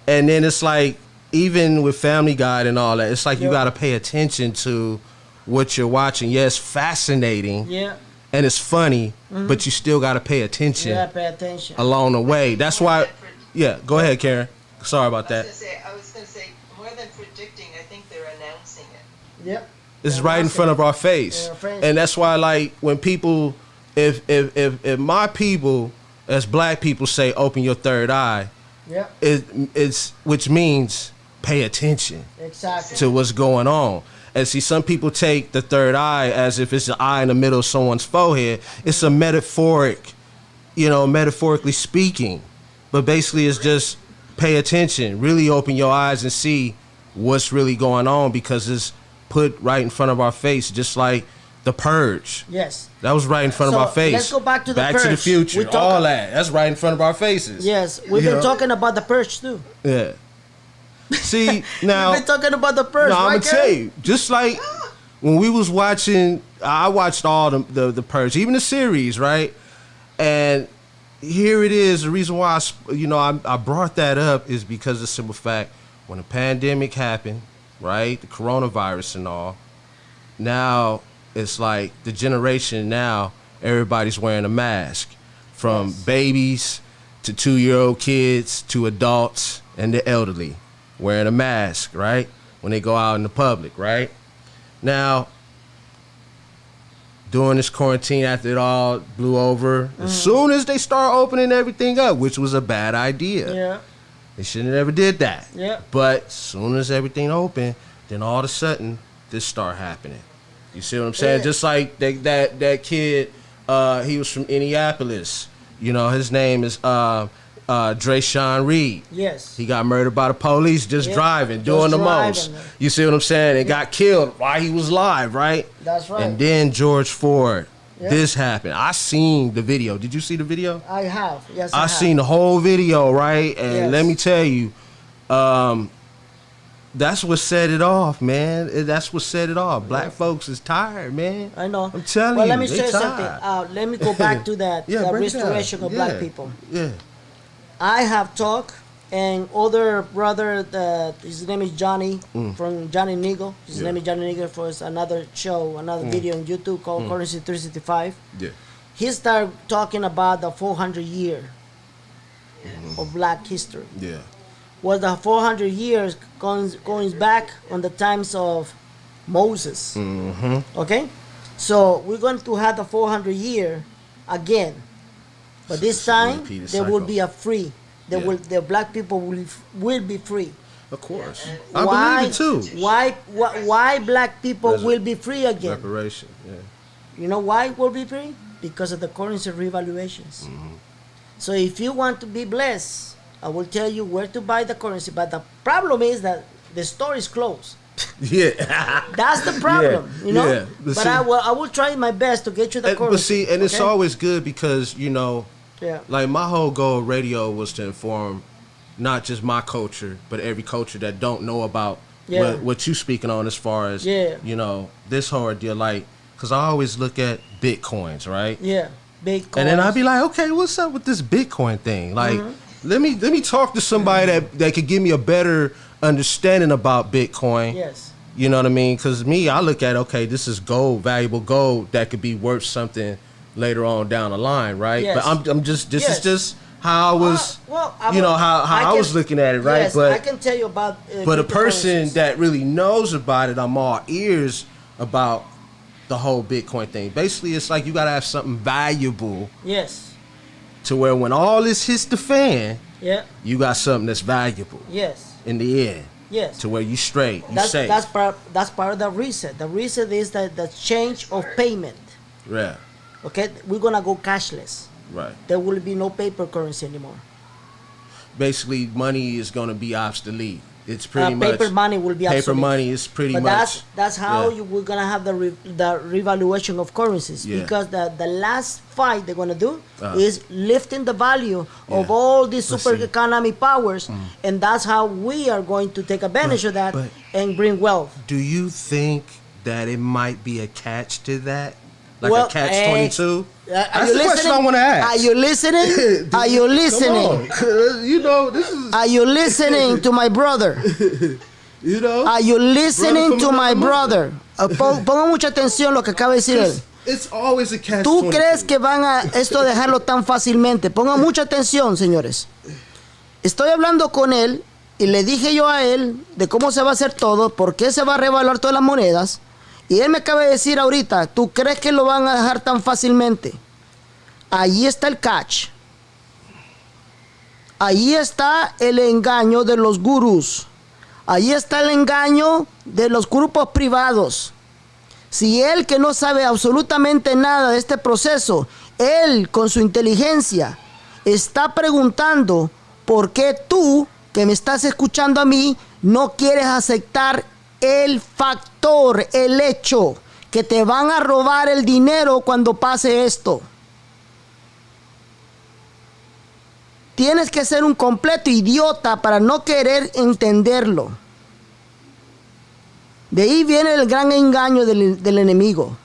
and then it's like even with Family Guy and all that, it's like you Yeah. got to pay attention to what you're watching. Yeah, it's fascinating. Yeah. And it's funny, but you still got to pay attention Yeah. Pay attention. along the way. That's why. Yeah, go ahead, Karen. Sorry about that. I was going to say, more than predicting, I think they're announcing it. Yep. It's right in front of our face. Yeah, face. And that's why, like, when people, if my people, as black people, say, open your third eye, Yep. it's which means pay attention Exactly. to what's going on. And see, some people take the third eye as if it's an eye in the middle of someone's forehead. It's a metaphoric, metaphorically speaking. But basically, it's just pay attention, really open your eyes and see what's really going on, because it's put right in front of our face, just like The Purge. Yes. That was right in front of our face. Let's go back to The Back to the Purge. Future. We talk- All that. That's right in front of our faces. Yes. We've been talking about the Purge too. Yeah. See, now. We've been talking about the Purge. No, I'm right, gonna tell Gary? you, just like when we was watching, I watched all the Purge, even the series, right? And here it is. The reason why I brought that up is because of the simple fact, when the pandemic happened, right, the coronavirus and all, now it's like the generation now, everybody's wearing a mask, from babies to 2-year-old kids to adults and the elderly, wearing a mask, right, when they go out in the public, right? Now, during this quarantine, after it all blew over, as soon as they start opening everything up, which was a bad idea. Yeah. They shouldn't have ever did that. Yeah. But as soon as everything opened, then all of a sudden, this start happening. You see what I'm saying? Yeah. Just like that kid, he was from Indianapolis. His name is Drayshawn Reed. Yes. He got murdered by the police just driving, Just doing the driving, most. man. You see what I'm saying? And got killed while he was live, right? That's right. And then George Ford, Yeah. this happened. I seen the video. Did you see the video? I have. Yes. I have. seen the whole video, right? And Yes. let me tell you, that's what set it off, man. That's what set it off. Black folks is tired, man. I know. I'm telling well, you, let me they say tired. something. Let me go back to that. Yeah, the break it down. restoration of black people. Yeah. I have talked, and other brother, his name is Johnny, from Johnny Nigel. His name is Johnny Nigel for another show, another video on YouTube called Currency 365. Yeah. He started talking about the 400 year of black history. Yeah. Was the 400 years going back on the times of Moses. Okay? So we're going to have the 400 year again. But this time repeated there will cycle. be a free. The black people will be free. Of course. Why? I believe it too. Why black people will be free again? Reparation. Yeah. You know why will be free? Because of the currency revaluations. So if you want to be blessed, I will tell you where to buy the currency. But the problem is that the store is closed. Yeah. That's the problem, you know. Yeah. But See- I will try my best to get you the currency. But see, and it's okay? always good because, Yeah. like my whole goal of radio was to inform not just my culture, but every culture that don't know about Yeah. what you speaking on as far as, Yeah. this whole deal. Like, because I always look at Bitcoins, right? Yeah. Big And then I'd coins. be like, okay, what's up with this Bitcoin thing? Like, let me talk to somebody that could give me a better understanding about Bitcoin. Yes. You know what I mean? Because I look at, okay, this is gold, valuable gold that could be worth something later on down the line, right? Yes. But I'm just, this Yes. is just how I was, Well, how I was looking at it, right? Yes, But I can tell you about. but a person cryptocurrencies. that really knows about it, I'm all ears about the whole Bitcoin thing. Basically, it's like you got to have something valuable Yes. to where when all this hits the fan, Yeah. you got something that's valuable Yes. in the end. Yes. To where you straight, you That's safe. that's part of the reset. The reset is that the change of payment. Yeah, Okay, we're gonna go cashless. right. There will be no paper currency anymore. Basically, money is going to be obsolete. it's pretty much paper money will be paper obsolete. money is pretty but much. That's how we're gonna have the revaluation of currencies because the last fight they're gonna do is lifting the value of all these super economy powers, and that's how we are going to take advantage of that and bring wealth. Do you think that it might be a catch to that? Like a catch-22? That's the question I want to ask. Are you listening? Are you listening? You know, this is... Are you listening to my brother? You know? Are you listening to my brother? Ponga mucha atención lo que acaba de decir él. It's always a catch-22. ¿Tú crees que van a esto dejarlo tan fácilmente? Pongan mucha atención, señores. Estoy hablando con él y le dije yo a él de cómo se va a hacer todo, por qué se va a revaluar todas las monedas. Y él me acaba de decir ahorita, ¿tú crees que lo van a dejar tan fácilmente? Ahí está el catch. Ahí está el engaño de los gurús. Ahí está el engaño de los grupos privados. Si él, que no sabe absolutamente nada de este proceso, él con su inteligencia está preguntando por qué tú, que me estás escuchando a mí, no quieres aceptar el factor, el hecho que te van a robar el dinero cuando pase esto. Tienes que ser un completo idiota para no querer entenderlo. De ahí viene el gran engaño del enemigo.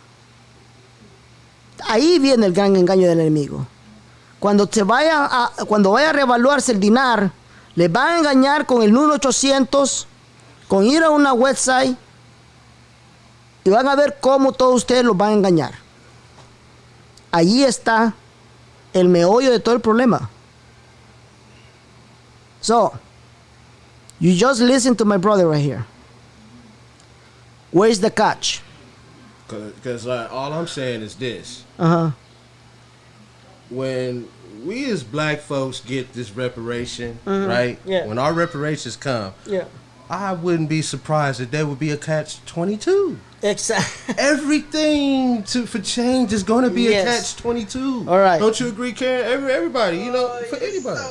Ahí viene el gran engaño del enemigo. Cuando vaya a revaluarse el dinar, le van a engañar con el 1-800, con ir a una website, y van a ver cómo todos ustedes los van a engañar. Allí está el meollo de todo el problema. So, you just listen to my brother right here. Where's the catch? Because all I'm saying is this. Uh-huh. When we as black folks get this reparation, right? Yeah. When our reparations come, Yeah. I wouldn't be surprised if there would be a catch-22. Exactly. Everything for change is going to be a catch-22. All right. Don't you agree, Karen? Everybody, you know, for anybody.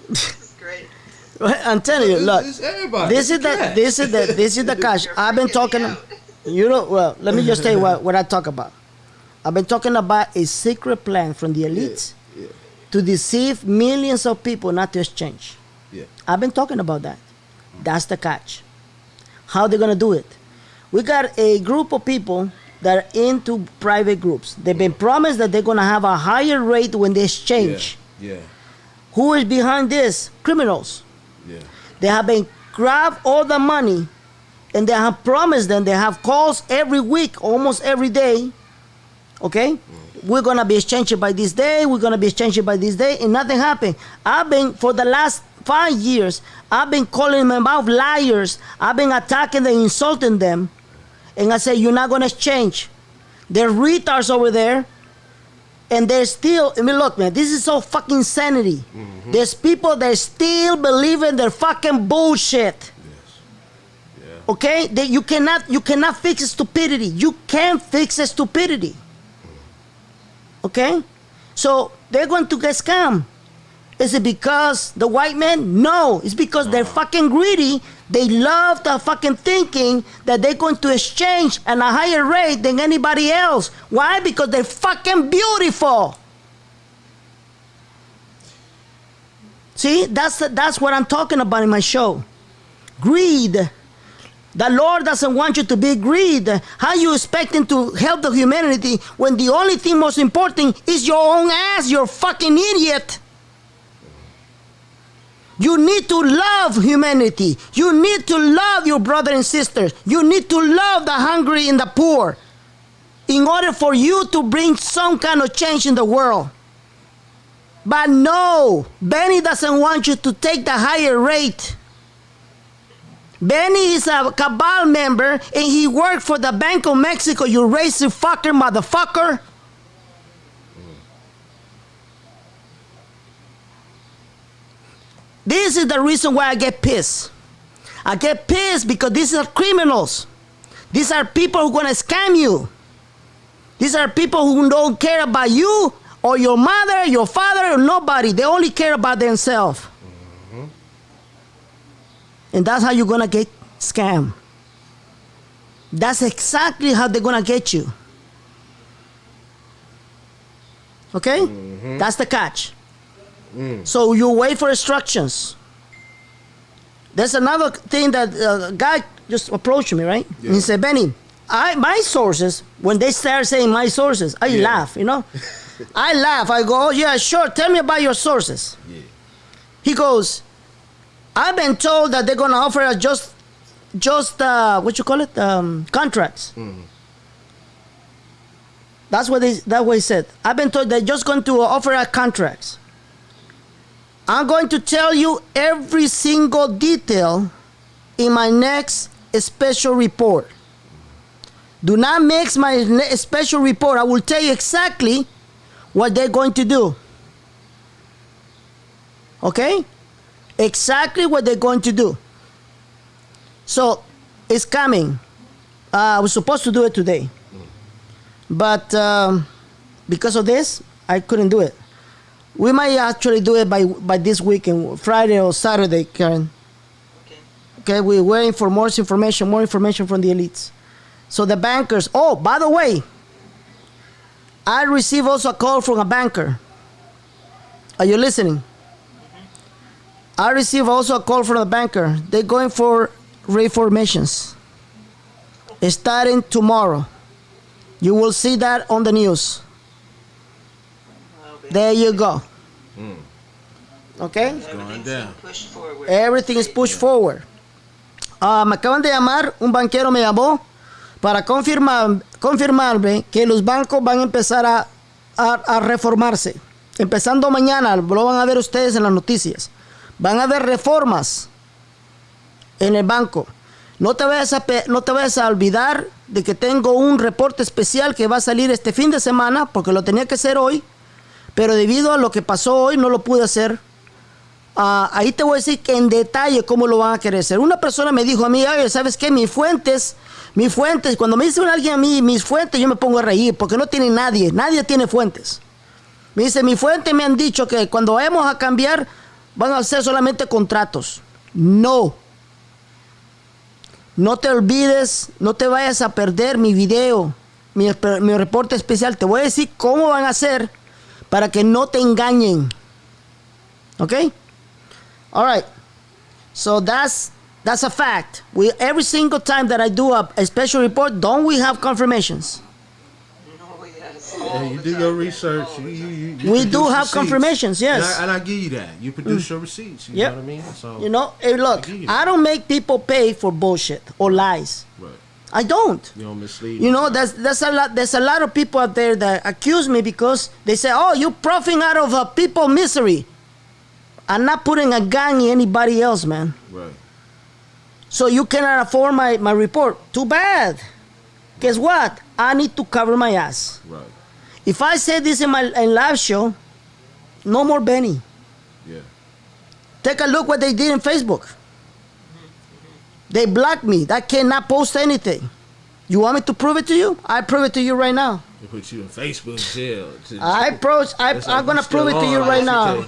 This is great. I'm telling you, look. It's everybody. This is the catch. I've been talking. Well, let me just tell you what I talk about. I've been talking about a secret plan from the elites to deceive millions of people not to exchange. Yeah. I've been talking about that. That's the catch. How they're gonna do it? We got a group of people that are into private groups. They've been promised that they're gonna have a higher rate when they exchange. Yeah. Who is behind this? Criminals. Yeah. They have been grabbed all the money, and they have promised them. They have calls every week, almost every day. Okay, we're gonna be exchanging by this day. We're gonna be exchanging by this day, and nothing happened. I've been for the last 5 years. I've been calling them out liars. I've been attacking them, insulting them, and I say you're not gonna exchange. They're retards over there. And they're still, I mean, look, man, this is so fucking insanity. Mm-hmm. There's people that still believe in their fucking bullshit. Yes. Yeah. Okay? You cannot fix stupidity. You can't fix stupidity. Okay? So they're going to get scammed. Is it because the white men? No. It's because they're fucking greedy. They love the fucking thinking that they're going to exchange at a higher rate than anybody else. Why? Because they're fucking beautiful. See, that's what I'm talking about in my show. Greed. The Lord doesn't want you to be greedy. How you expecting to help the humanity when the only thing most important is your own ass, you fucking idiot? You need to love humanity. You need to love your brothers and sisters. You need to love the hungry and the poor in order for you to bring some kind of change in the world. But no, Benny doesn't want you to take the higher rate. Benny is a cabal member and he worked for the Bank of Mexico, you racist fucker, motherfucker. This is the reason why I get pissed. I get pissed because these are criminals. These are people who are going to scam you. These are people who don't care about you or your mother, your father, or nobody. They only care about themselves. And that's how you're going to get scammed. That's exactly how they're going to get you. Okay? That's the catch. So you wait for instructions. There's another thing that a guy just approached me, right? Yeah. And he said, Benny, my sources, when they start saying my sources, I laugh, you know? I laugh. I go, oh, yeah, sure. Tell me about your sources. Yeah. He goes, I've been told that they're going to offer us just what you call it? Contracts. That's what he said. I've been told they're just going to offer us contracts. I'm going to tell you every single detail in my next special report. Do not mix my special report. I will tell you exactly what they're going to do. Okay? Exactly what they're going to do. So, it's coming. I was supposed to do it today. But because of this, I couldn't do it. We might actually do it by this weekend, Friday or Saturday, Karen. Okay, we're waiting for more information from the elites. So the bankers, oh, by the way, I received also a call from a banker. Are you listening? I received also a call from a banker. They're going for reformations. Starting tomorrow. You will see that on the news. There you go. Okay? Everything is pushed forward. Me acaban de llamar, un banquero me llamó para confirmarme que los bancos van a empezar a reformarse. Empezando mañana, lo van a ver ustedes en las noticias. Van a haber reformas en el banco. No te vayas a olvidar de que tengo un reporte especial que va a salir este fin de semana, porque lo tenía que hacer hoy, pero debido a lo que pasó hoy no lo pude hacer. Ahí te voy a decir que en detalle cómo lo van a querer hacer. Una persona me dijo a mí, oye, ¿sabes qué? Mis fuentes, cuando me dice alguien a mí, mis fuentes, yo me pongo a reír, porque no tiene nadie tiene fuentes. Me dice, mis fuentes me han dicho que cuando vayamos a cambiar, van a ser solamente contratos. No te olvides, no te vayas a perder mi video, mi reporte especial. Te voy a decir cómo van a hacer para que no te engañen. Okay? All right. So that's a fact. Every single time that I do a special report, don't we have confirmations? Oh, yes. Yeah, you do your research. We do have receipts. Confirmations, yes. And I give you that. You produce your receipts. You know what I mean? So, you know, hey, look, I don't make people pay for bullshit or lies. Right. I don't. You don't mislead. You know, there's a lot of people out there that accuse me because they say, oh, you're profiting out of people's misery. I'm not putting a gun in anybody else, man. Right. So you cannot afford my report. Too bad. Guess what? I need to cover my ass. Right. If I say this in live show, no more Benny. Yeah. Take a look what they did in Facebook. They blocked me. I cannot post anything. You want me to prove it to you? I prove it to you right now. They put you in Facebook jail. I'm going to prove it to you right now.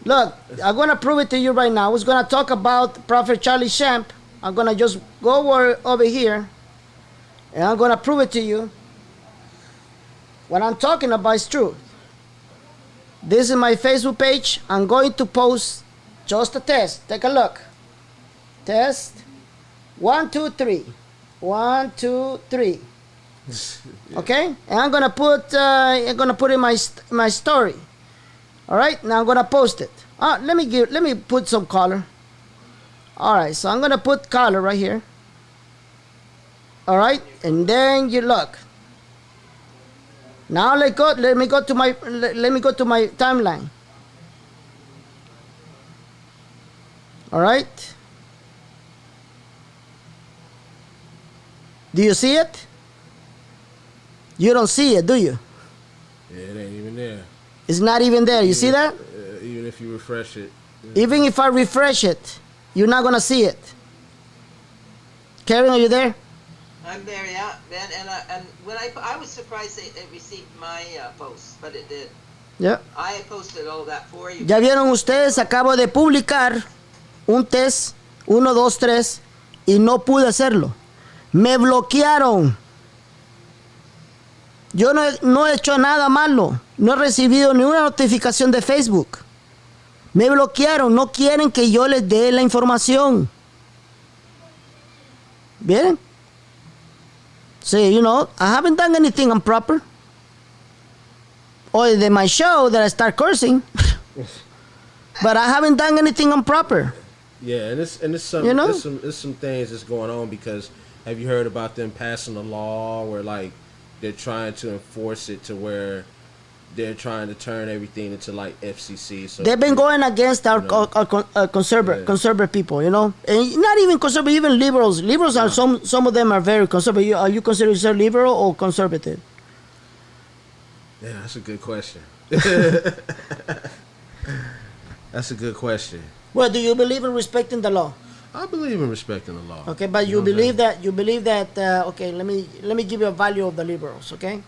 Look, I'm going to prove it to you right now. I was going to talk about Prophet Charlie Shamp. I'm going to just go over here, and I'm going to prove it to you. What I'm talking about is true. This is my Facebook page. I'm going to post just a test. Take a look. Test. 1, 2, 3. 1, 2, 3. Okay? And I'm gonna put in my story. All right. Now I'm gonna post it. Let me put some color. All right. So I'm gonna put color right here. All right. And then you look. Now let me go to my timeline. All right. Do you see it? You don't see it, do you? Yeah, it ain't even there. It's not even there. You see that? Even if you refresh it. Yeah. Even if I refresh it, you're not going to see it. Karen, are you there? I'm there, yeah. Ben, and when I was surprised it received my post, but it did. Yeah. I posted all that for you. Ya vieron ustedes, acabo de publicar un test 1, 2, 3 y no pude hacerlo. Me bloquearon. Yo no he hecho nada malo. No he recibido ni una notificación de Facebook. Me bloquearon. No quieren que yo les dé la información. ¿Bien? See, you know, I haven't done anything improper. Or in my show that I start cursing. But I haven't done anything improper. Yeah, and it's some, you know? it's some things that's going on because have you heard about them passing a law where like they're trying to enforce it to where they're trying to turn everything into like FCC. So they've been going against our conservative people, you know, and not even conservative, even liberals. Liberals are some of them are very conservative. Are you consider yourself liberal or conservative? Yeah, that's a good question. That's a good question. Well, do you believe in respecting the law? I believe in respecting the law. Okay, but you believe that okay, let me give you a value of the liberals, okay?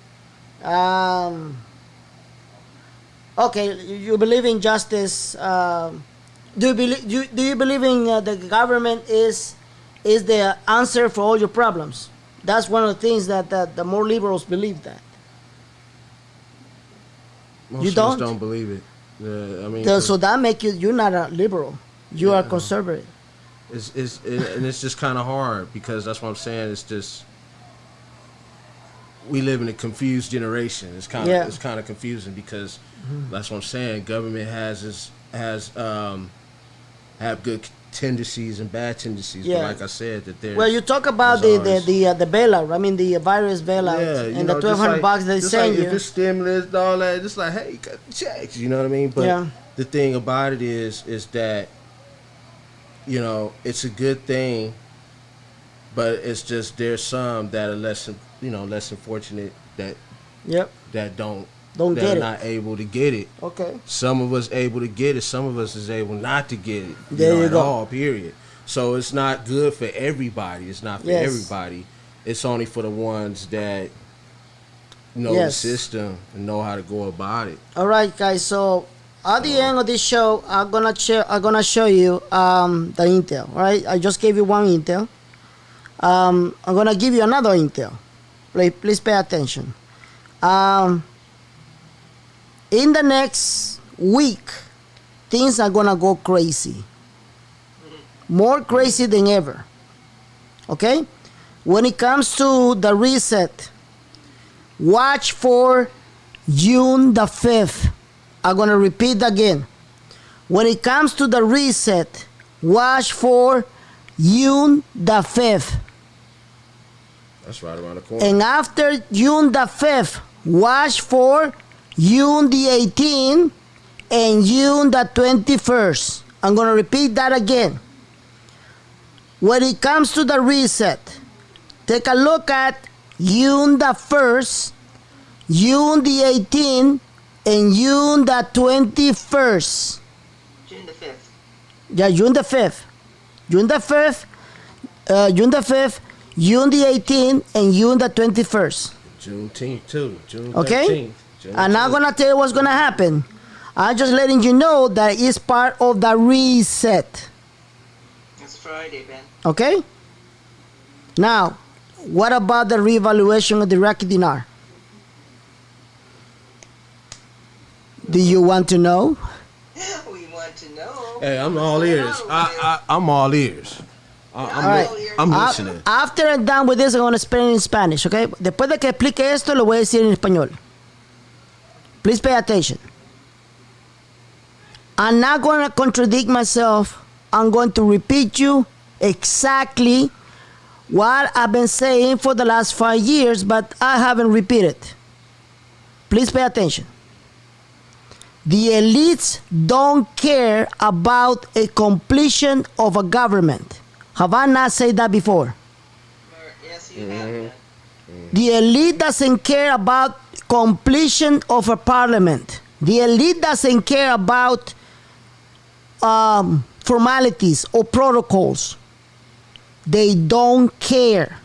Okay, you believe in justice. Do you believe in the government is the answer for all your problems? That's one of the things that the more liberals believe that. Most you of us don't believe it. I mean, so that make you're not a liberal. You are conservative. It's just kind of hard because that's what I'm saying. It's just we live in a confused generation. It's kind of confusing because that's what I'm saying. Government have good tendencies and bad tendencies. Yeah. But like I said, that there's you talk about the bailout. I mean the virus bailout and the $1,200 bucks they send you. If it's stimulus and all that, it's like, hey, you got the checks. You know what I mean? But the thing about it is that, you know, it's a good thing, but it's just there's some that are less unfortunate that don't get it. Not able to get it. Okay. Some of us able to get it. Some of us is able not to get it. There you go. At all. Period. So it's not good for everybody. It's not for everybody. It's only for the ones that know the system and know how to go about it. All right, guys. So at the end of this show, I'm gonna show you the intel. All right. I just gave you one intel. I'm gonna give you another intel. Please pay attention. In the next week, things are gonna go crazy. More crazy than ever. Okay? When it comes to the reset, watch for June the 5th. I'm gonna repeat again. When it comes to the reset, watch for June the 5th. That's right around the corner. And after June the 5th, watch for June the 18th and June the 21st. I'm going to repeat that again. When it comes to the reset, take a look at June the 1st, June the 18th, and June the 21st. June the 5th. Yeah, June the 5th. June the 5th, June the 5th, June the 18th, and June the 21st. Juneteenth too. June 13th. Okay? I'm not going to tell you what's going to happen. I'm just letting you know that it's part of the reset. It's Friday, Ben. Okay? Now, what about the revaluation of the Iraqi dinar? Do you want to know? We want to know. Hey, I'm all ears. I'm all ears. I'm listening. After I'm done with this, I'm going to explain it in Spanish, okay? Después de que explique esto, lo voy a decir en español. Please pay attention. I'm not going to contradict myself. I'm going to repeat you exactly what I've been saying for the last 5 years, but I haven't repeated. Please pay attention. The elites don't care about a completion of a government. Have I not said that before? Yes, you have. The elite doesn't care about completion of a parliament. The elite doesn't care about formalities or protocols. They don't care.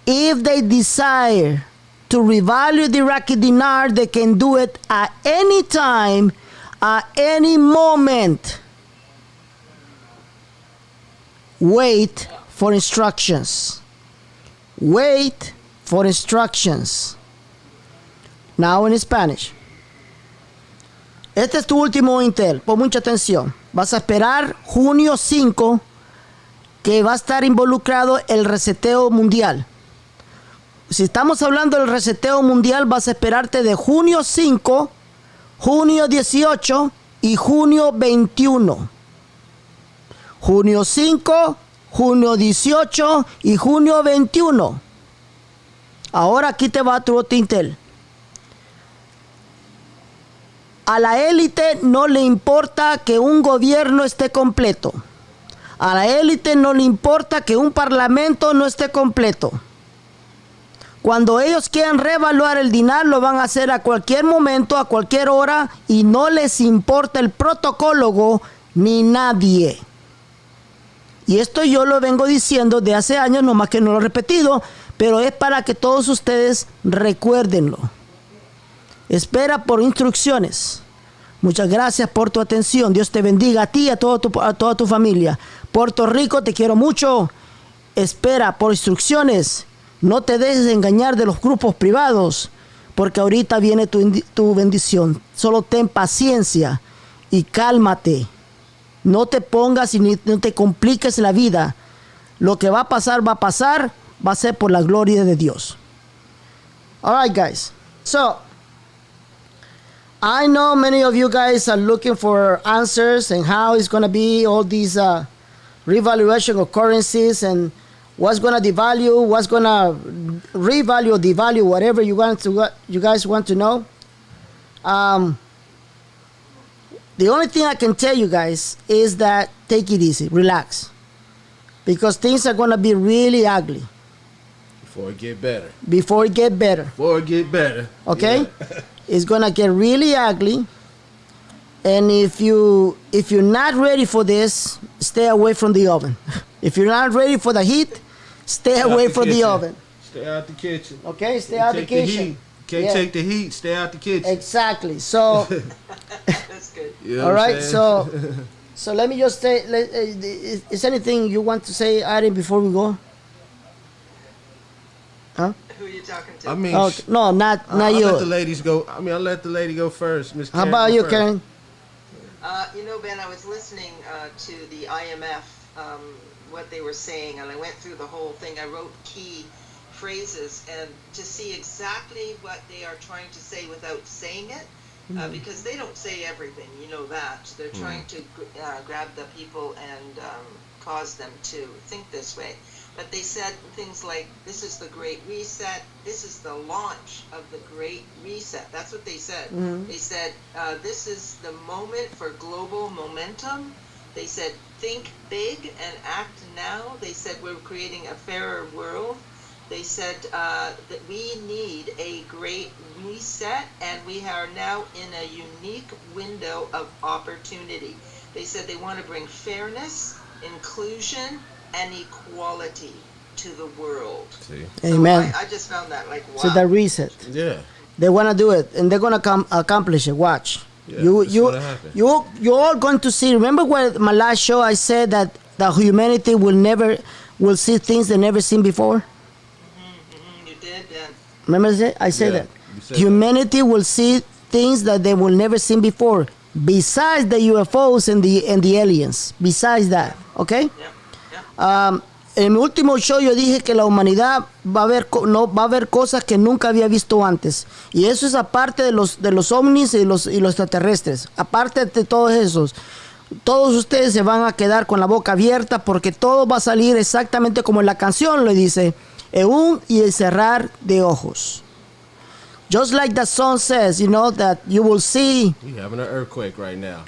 If they desire to revalue the Iraqi dinar, they can do it at any time, at any moment. Wait for instructions. Wait for instructions. Now in Spanish. Este es tu último Intel. Pon mucha atención. Vas a esperar junio 5 que va a estar involucrado el reseteo mundial. Si estamos hablando del reseteo mundial, vas a esperarte de junio 5, junio 18 y junio 21. Junio 5, junio 18 y junio 21. Ahora aquí te va tu otro Intel. A la élite no le importa que un gobierno esté completo. A la élite no le importa que un parlamento no esté completo. Cuando ellos quieran reevaluar el dinar, lo van a hacer a cualquier momento, a cualquier hora, y no les importa el protocolo ni nadie. Y esto yo lo vengo diciendo de hace años, nomás que no lo he repetido, pero es para que todos ustedes recuérdenlo. Espera por instrucciones. Muchas gracias por tu atención. Dios te bendiga a ti y a toda tu familia. Puerto Rico, te quiero mucho. Espera por instrucciones. No te dejes engañar de los grupos privados, porque ahorita viene tu bendición. Solo ten paciencia y cálmate. No te pongas y no te compliques la vida. Lo que va a pasar, va a ser por la gloria de Dios. All right, guys. So, I know many of you guys are looking for answers and how it's going to be all these revaluation of currencies and what's going to devalue, what's going to revalue, devalue, whatever you guys want to know. The only thing I can tell you guys is that take it easy, relax, because things are going to be really ugly. Before it get better. Before it get better. Okay? Yeah. It's going to get really ugly. And if you're not ready for this, stay away from the oven. If you're not ready for the heat, stay away from the oven. Stay out the kitchen. Okay, stay out the kitchen. Can't take the heat, stay out the kitchen. Exactly. So That's good. You know all right, so let me just say, is anything you want to say, Irene, before we go? Huh? Who are you talking to? I mean, no, not you. I'll let the ladies go. I mean, I'll let the lady go first. Miss How about you, Karen? Ben, I was listening to the IMF, what they were saying, and I went through the whole thing. I wrote key phrases and to see exactly what they are trying to say without saying it, because they don't say everything, you know that. They're trying to grab the people and cause them to think this way. But they said things like, this is the Great Reset, this is the launch of the Great Reset. That's what they said. They said, this is the moment for global momentum. They said, think big and act now. They said, we're creating a fairer world. They said that we need a great reset, and we are now in a unique window of opportunity. They said they want to bring fairness, inclusion, and equality to the world. See. Amen. So I just found that like, wow. So the reset. Yeah. They want to do it, and they're going to accomplish it. Watch. Yeah, you're all going to see. Remember what my last show I said that the humanity will see things they never seen before. You did, Ben. Remember I said that humanity will see things that they will never seen before. Besides the UFOs and the aliens. Besides that, okay. En mi último show yo dije que la humanidad va a ver cosas que nunca había visto antes, y eso es aparte de los ovnis y los extraterrestres. Aparte de todos esos, todos ustedes se van a quedar con la boca abierta, porque todo va a salir exactamente como en la canción le dice, en un y el cerrar de ojos. Just like the song says, you know, that you will see. We're having an earthquake right now.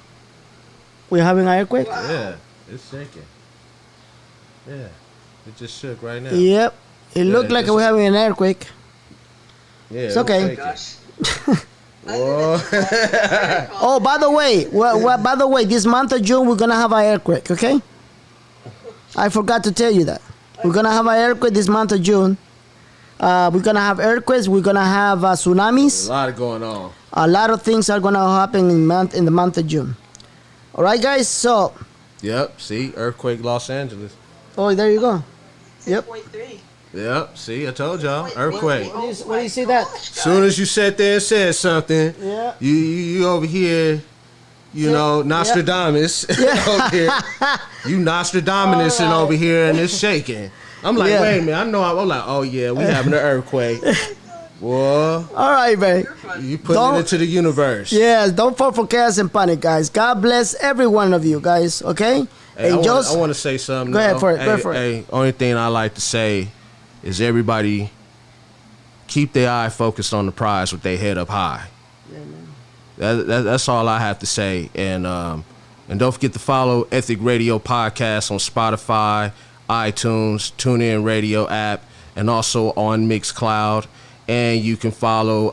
We're having an earthquake? Wow. Yeah, it's shaking. Yeah, it just shook right now. Yep, it looked like we're having an earthquake. Yeah, it's okay. Oh my gosh. Whoa. Oh, by the way, this month of June we're gonna have an earthquake. Okay, I forgot to tell you that we're gonna have an earthquake this month of June. We're gonna have earthquakes. We're gonna have tsunamis. A lot going on. A lot of things are gonna happen in the month of June. All right, guys. So. Yep. See, earthquake, Los Angeles. Oh, there you go. Yep. 6.3. Yep. See, I told y'all. Earthquake. Where do you see that? Soon as you sat there and said something, Yeah. you over here, you know, Nostradamus over here. You Nostradamus and over here and it's shaking. I'm like, wait a minute. I'm like, oh yeah, we having an earthquake. Whoa. All right, man. You putting it into the universe. Yes, don't fall for chaos and panic, guys. God bless every one of you, guys, okay? Hey, and I want to say something. Go ahead for it. Go for it. Hey, only thing I like to say is everybody keep their eye focused on the prize with their head up high. Yeah, man. That's all I have to say. And don't forget to follow Ethic Radio Podcast on Spotify, iTunes, TuneIn Radio app, and also on Mixcloud. And you can follow,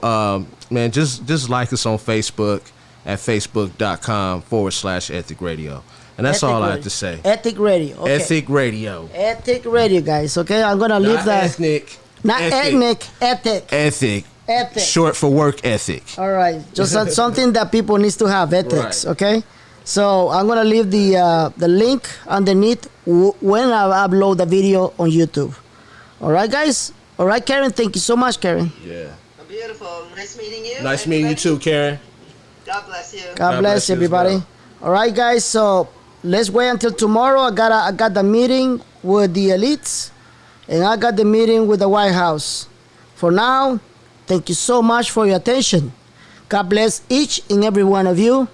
just like us on Facebook at facebook.com/Ethic Radio. And that's all I have to say. Ethic Radio. Okay. Ethic Radio. Ethic Radio, guys, okay? I'm going to leave that. Ethnic. Not ethnic, ethic. Ethic. Ethic. Short for work ethic. All right. Just something that people needs to have, ethics, Right. okay? So I'm going to leave the link underneath when I upload the video on YouTube. All right, guys? All right, Karen, thank you so much, Karen. Yeah. Beautiful. Nice meeting you. Nice meeting you too, Karen. God bless you. God bless you as everybody. well. All right, guys. So let's wait until tomorrow. I got the meeting with the elites, and I got the meeting with the White House. For now, thank you so much for your attention. God bless each and every one of you.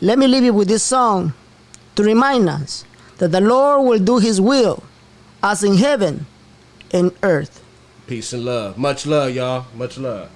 Let me leave you with this song to remind us that the Lord will do His will, as in heaven and earth. Peace and love. Much love, y'all. Much love.